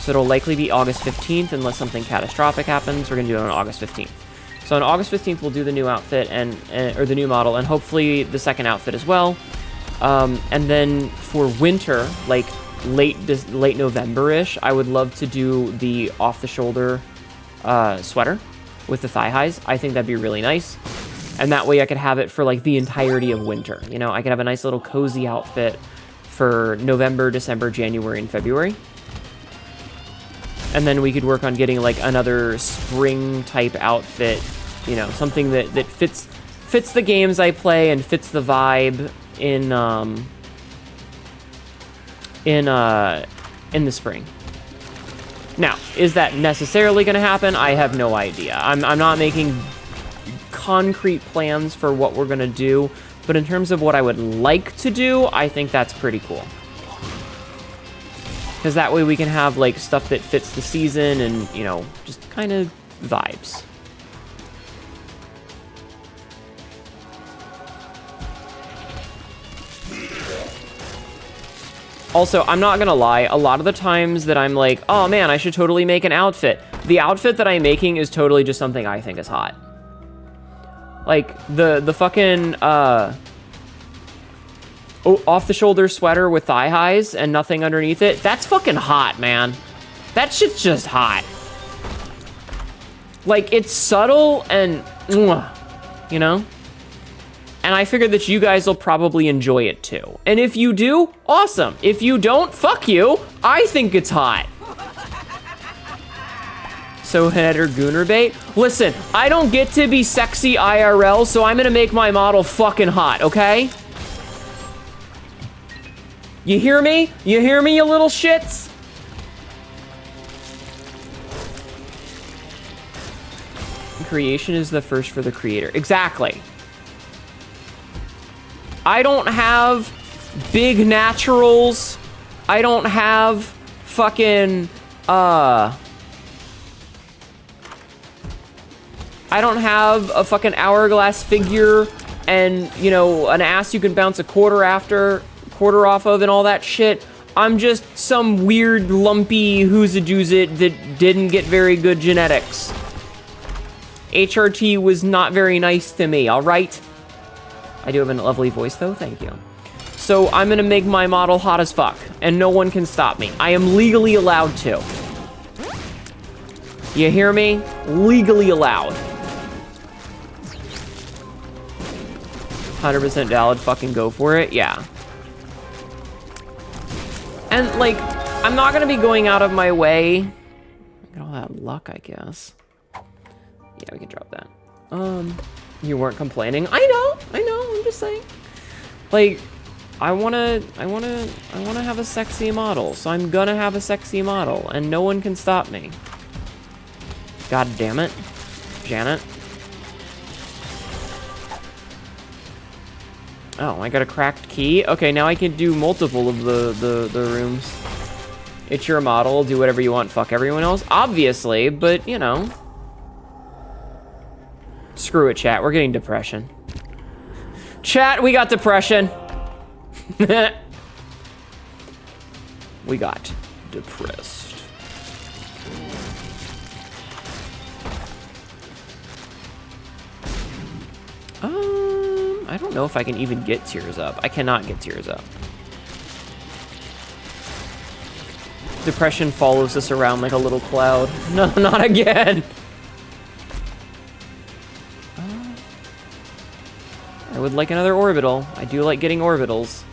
So it'll likely be August 15th unless something catastrophic happens. We're gonna do it on August 15th. So on August 15th we'll do the new outfit or the new model and hopefully the second outfit as well. And then for winter, like late November-ish, I would love to do the off-the-shoulder sweater with the thigh highs. I think that'd be really nice. And that way I could have it for like the entirety of winter. You know, I could have a nice little cozy outfit for November, December, January, and February. And then we could work on getting like another spring type outfit, you know, something that fits the games I play and fits the vibe in the spring. Now, is that necessarily going to happen? I have no idea. I'm not making concrete plans for what we're going to do, but in terms of what I would like to do, I think that's pretty cool. Because that way we can have, like, stuff that fits the season and, you know, just kind of vibes. Also, I'm not gonna lie, a lot of the times that I'm like, oh man, I should totally make an outfit, the outfit that I'm making is totally just something I think is hot. Like, the fucking, off-the-shoulder sweater with thigh highs and nothing underneath it, that's fucking hot, man. That shit's just hot. Like, it's subtle and, you know? And I figured that you guys will probably enjoy it too. And if you do, awesome. If you don't, fuck you. I think it's hot. So Hnetu Gooner bait? Listen, I don't get to be sexy IRL, so I'm gonna make my model fucking hot, okay? You hear me? You hear me, you little shits? Creation is the first for the creator. Exactly. I don't have big naturals. I don't have fucking, I don't have a fucking hourglass figure and, you know, an ass you can bounce a quarter off of and all that shit. I'm just some weird lumpy who's-a-doos-it that didn't get very good genetics. HRT was not very nice to me, all right? I do have a lovely voice, though. Thank you. So I'm going to make my model hot as fuck, and no one can stop me. I am legally allowed to. You hear me? Legally allowed. 100% valid. Fucking go for it. Yeah. And, like, I'm not going to be going out of my way. Get all that luck, I guess. Yeah, we can drop that. You weren't complaining. I know, I'm just saying. Like, I wanna have a sexy model, so I'm gonna have a sexy model, and no one can stop me. God damn it. Janet. Oh, I got a cracked key? Okay, now I can do multiple of the rooms. It's your model, do whatever you want, fuck everyone else. Obviously, but, you know. Screw it, chat. We're getting depression. Chat, we got depression. We got depressed. I don't know if I can even get tears up. I cannot get tears up. Depression follows us around like a little cloud. No, not again. I would like another orbital. I do like getting orbitals.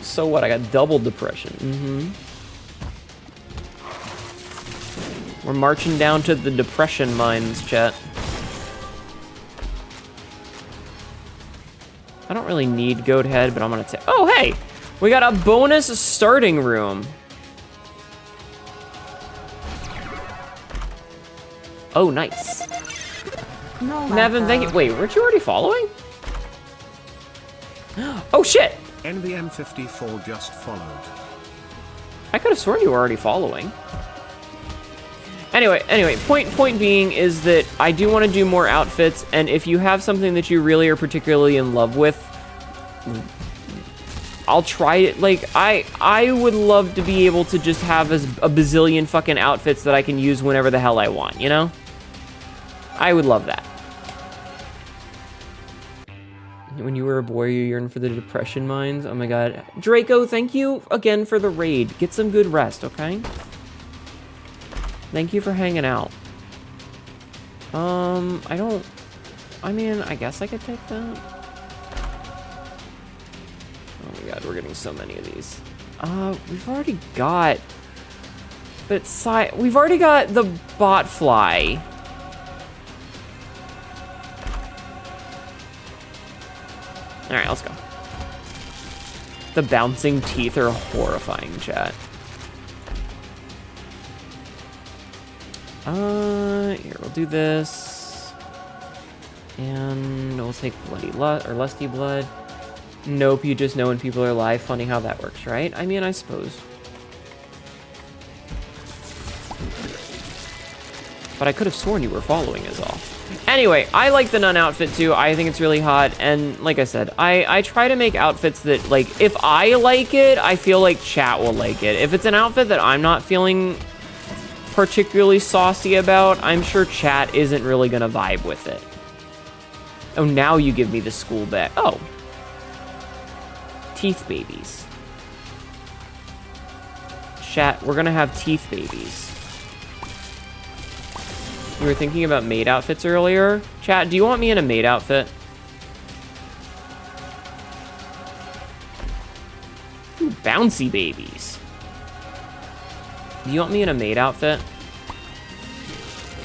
So what? I got double depression. We're marching down to the depression mines, chat. I don't really need goat head, but I'm gonna take. Oh, hey! We got a bonus starting room. Oh, nice. No, Nevin, thank you. Wait, weren't you already following? Oh, shit! NBM54 just followed. I could have sworn you were already following. Anyway, point being is that I do want to do more outfits, and if you have something that you really are particularly in love with, I'll try it. Like, I would love to be able to just have a bazillion fucking outfits that I can use whenever the hell I want, you know? I would love that. When you were a boy, you yearned for the depression mines. Oh my god. Draco, thank you again for the raid. Get some good rest, okay? Thank you for hanging out. I mean, I guess I could take that. Oh my god, we're getting so many of these. We've already got... But we've already got the bot fly. Alright, let's go. The bouncing teeth are horrifying, chat. Here, we'll do this. And we'll take Bloody Lust, or Lusty Blood. Nope, you just know when people are live. Funny how that works, right? I mean, I suppose. But I could have sworn you were following is all. Anyway, I like the nun outfit too. I think it's really hot. And like I said, I try to make outfits that, like, if I like it, I feel like chat will like it. If it's an outfit that I'm not feeling particularly saucy about, I'm sure chat isn't really gonna vibe with it. Oh, now you give me the school bag. Oh. Teeth babies. Chat, we're gonna have teeth babies. You were thinking about maid outfits earlier? Chat, do you want me in a maid outfit? Ooh, bouncy babies. Do you want me in a maid outfit?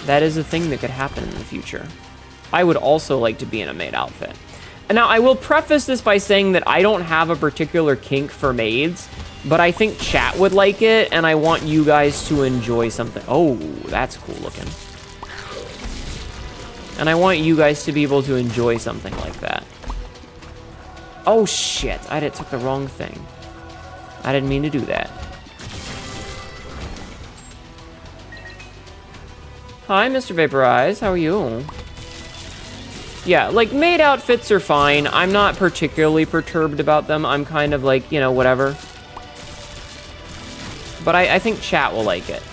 That is a thing that could happen in the future. I would also like to be in a maid outfit. And now, I will preface this by saying that I don't have a particular kink for maids, but I think chat would like it, and I want you guys to enjoy something. Oh, that's cool looking. And I want you guys to be able to enjoy something like that. Oh shit, I took the wrong thing. I didn't mean to do that. Hi, Mr. Vaporize, how are you? Yeah, like, maid outfits are fine. I'm not particularly perturbed about them. I'm kind of like, you know, whatever. But I think chat will like it.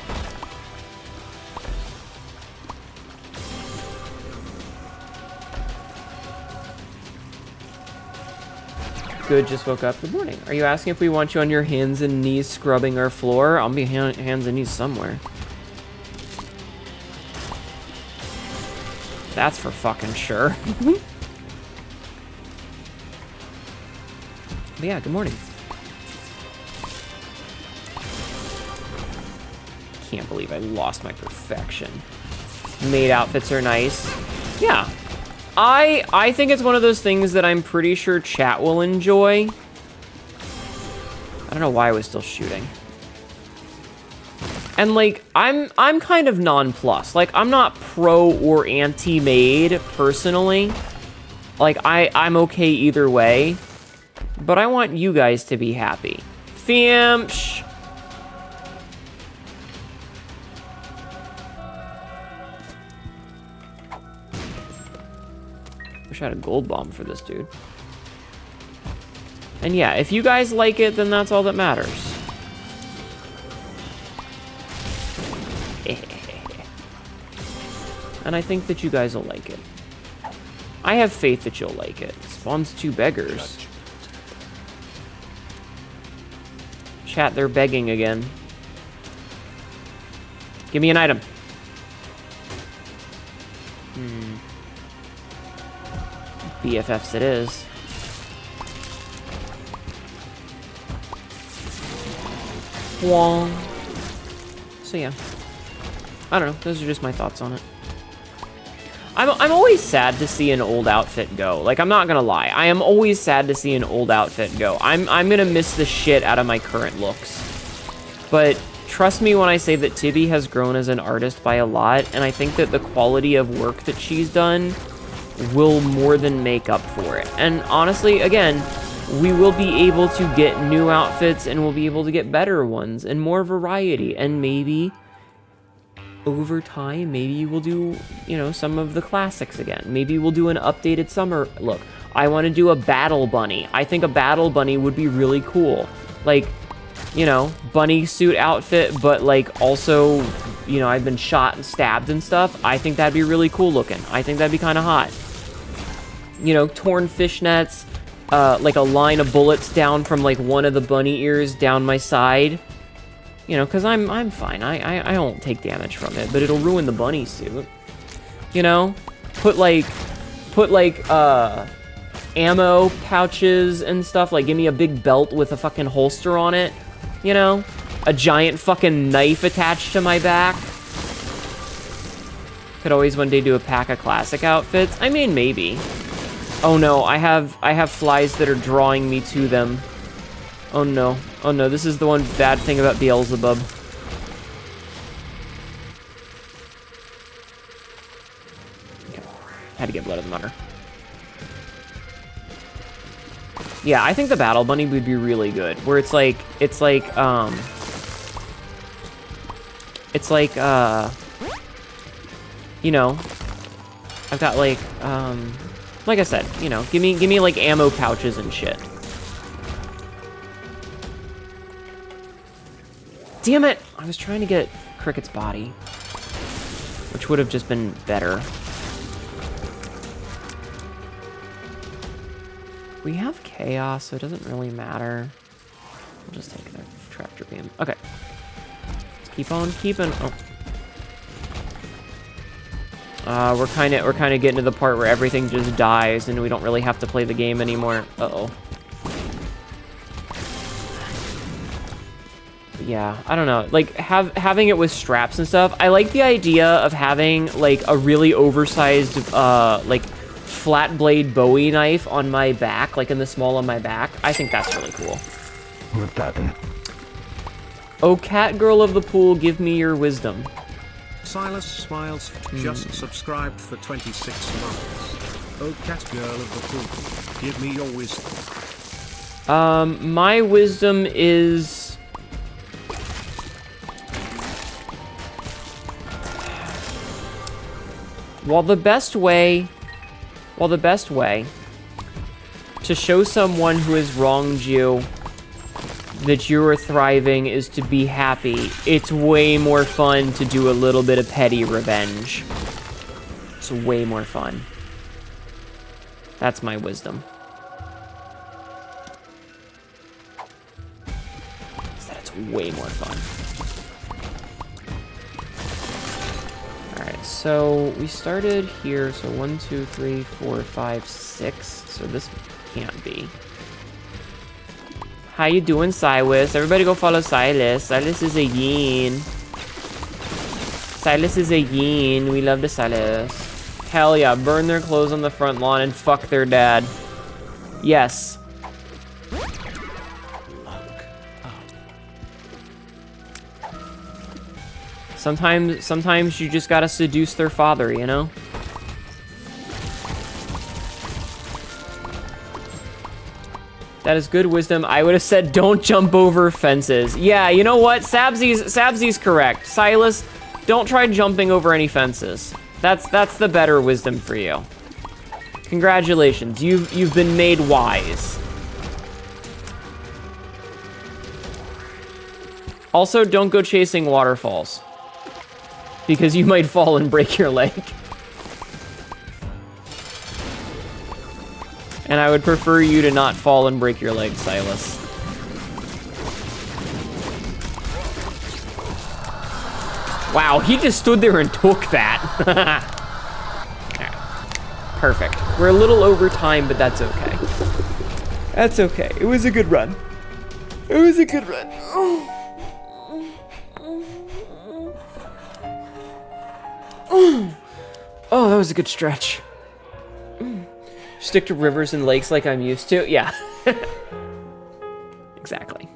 Good, just woke up. Good morning. Are you asking if we want you on your hands and knees scrubbing our floor? I'll be hands and knees somewhere. That's for fucking sure. But yeah, good morning. Can't believe I lost my perfection. Maid outfits are nice. Yeah. I think it's one of those things that I'm pretty sure chat will enjoy. I don't know why I was still shooting. And like, I'm kind of nonplussed. Like, I'm not pro or anti-maid personally. Like, I'm okay either way. But I want you guys to be happy. Fiamsh. Wish I had a gold bomb for this dude. And yeah, if you guys like it, then that's all that matters. And I think that you guys will like it. I have faith that you'll like it. Spawns 2 beggars. Chat, they're begging again. Give me an item. BFFs it is. Wong. So yeah. I don't know. Those are just my thoughts on it. I'm always sad to see an old outfit go. Like, I'm not gonna lie. I am always sad to see an old outfit go. I'm gonna miss the shit out of my current looks. But trust me when I say that Tibby has grown as an artist by a lot, and I think that the quality of work that she's done will more than make up for it. And honestly, again, we will be able to get new outfits, and we'll be able to get better ones, and more variety, and maybe over time, maybe we'll do, you know, some of the classics again. Maybe we'll do an updated summer look. I want to do a battle bunny. I think a battle bunny would be really cool. Like, you know, bunny suit outfit, but like also, you know, I've been shot and stabbed and stuff. I think that'd be really cool looking. I think that'd be kind of hot. You know, torn fishnets, like a line of bullets down from like one of the bunny ears down my side. You know, because I'm fine. I don't take damage from it, but it'll ruin the bunny suit. You know? Put like ammo pouches and stuff. Like, give me a big belt with a fucking holster on it. You know? A giant fucking knife attached to my back. Could always one day do a pack of classic outfits. I mean, maybe. Oh no, I have flies that are drawing me to them. Oh no. Oh no, this is the one bad thing about Beelzebub. Okay. Had to get blood of the mother. Yeah, I think the Battle Bunny would be really good. Where it's like, you know, I've got like I said, you know, give me like ammo pouches and shit. Damn it! I was trying to get Cricket's body, which would have just been better. We have chaos, so it doesn't really matter. We'll just take the tractor beam. Okay. Let's keep on keeping. Oh. We're kind of getting to the part where everything just dies, and we don't really have to play the game anymore. Uh-oh. Yeah, I don't know. Like, having it with straps and stuff. I like the idea of having, like, a really oversized, like, flat blade Bowie knife on my back, like in the small of my back. I think that's really cool. Oh, cat girl of the pool, give me your wisdom. Silas Smiles just subscribed for 26 months. Oh, cat girl of the pool, give me your wisdom. My wisdom is... While the best way to show someone who has wronged you that you are thriving is to be happy, it's way more fun to do a little bit of petty revenge. It's way more fun. That's my wisdom. Is that it's way more fun. Alright, so we started here, so 1, 2, 3, 4, 5, 6. So this can't be. How you doing, Silas? Everybody go follow Silas. Silas is a yin. Silas is a yin. We love the Silas. Hell yeah, burn their clothes on the front lawn and fuck their dad. Yes. Sometimes you just gotta seduce their father, you know? That is good wisdom. I would have said don't jump over fences. Yeah, you know what? Sabsy's correct. Silas, don't try jumping over any fences. That's the better wisdom for you. Congratulations, you've been made wise. Also, don't go chasing waterfalls, because you might fall and break your leg. And I would prefer you to not fall and break your leg, Silas. Wow, he just stood there and took that. Perfect. We're a little over time, but that's okay. That's okay. It was a good run. It was a good run. Oh, that was a good stretch. Stick to rivers and lakes like I'm used to? Yeah. Exactly.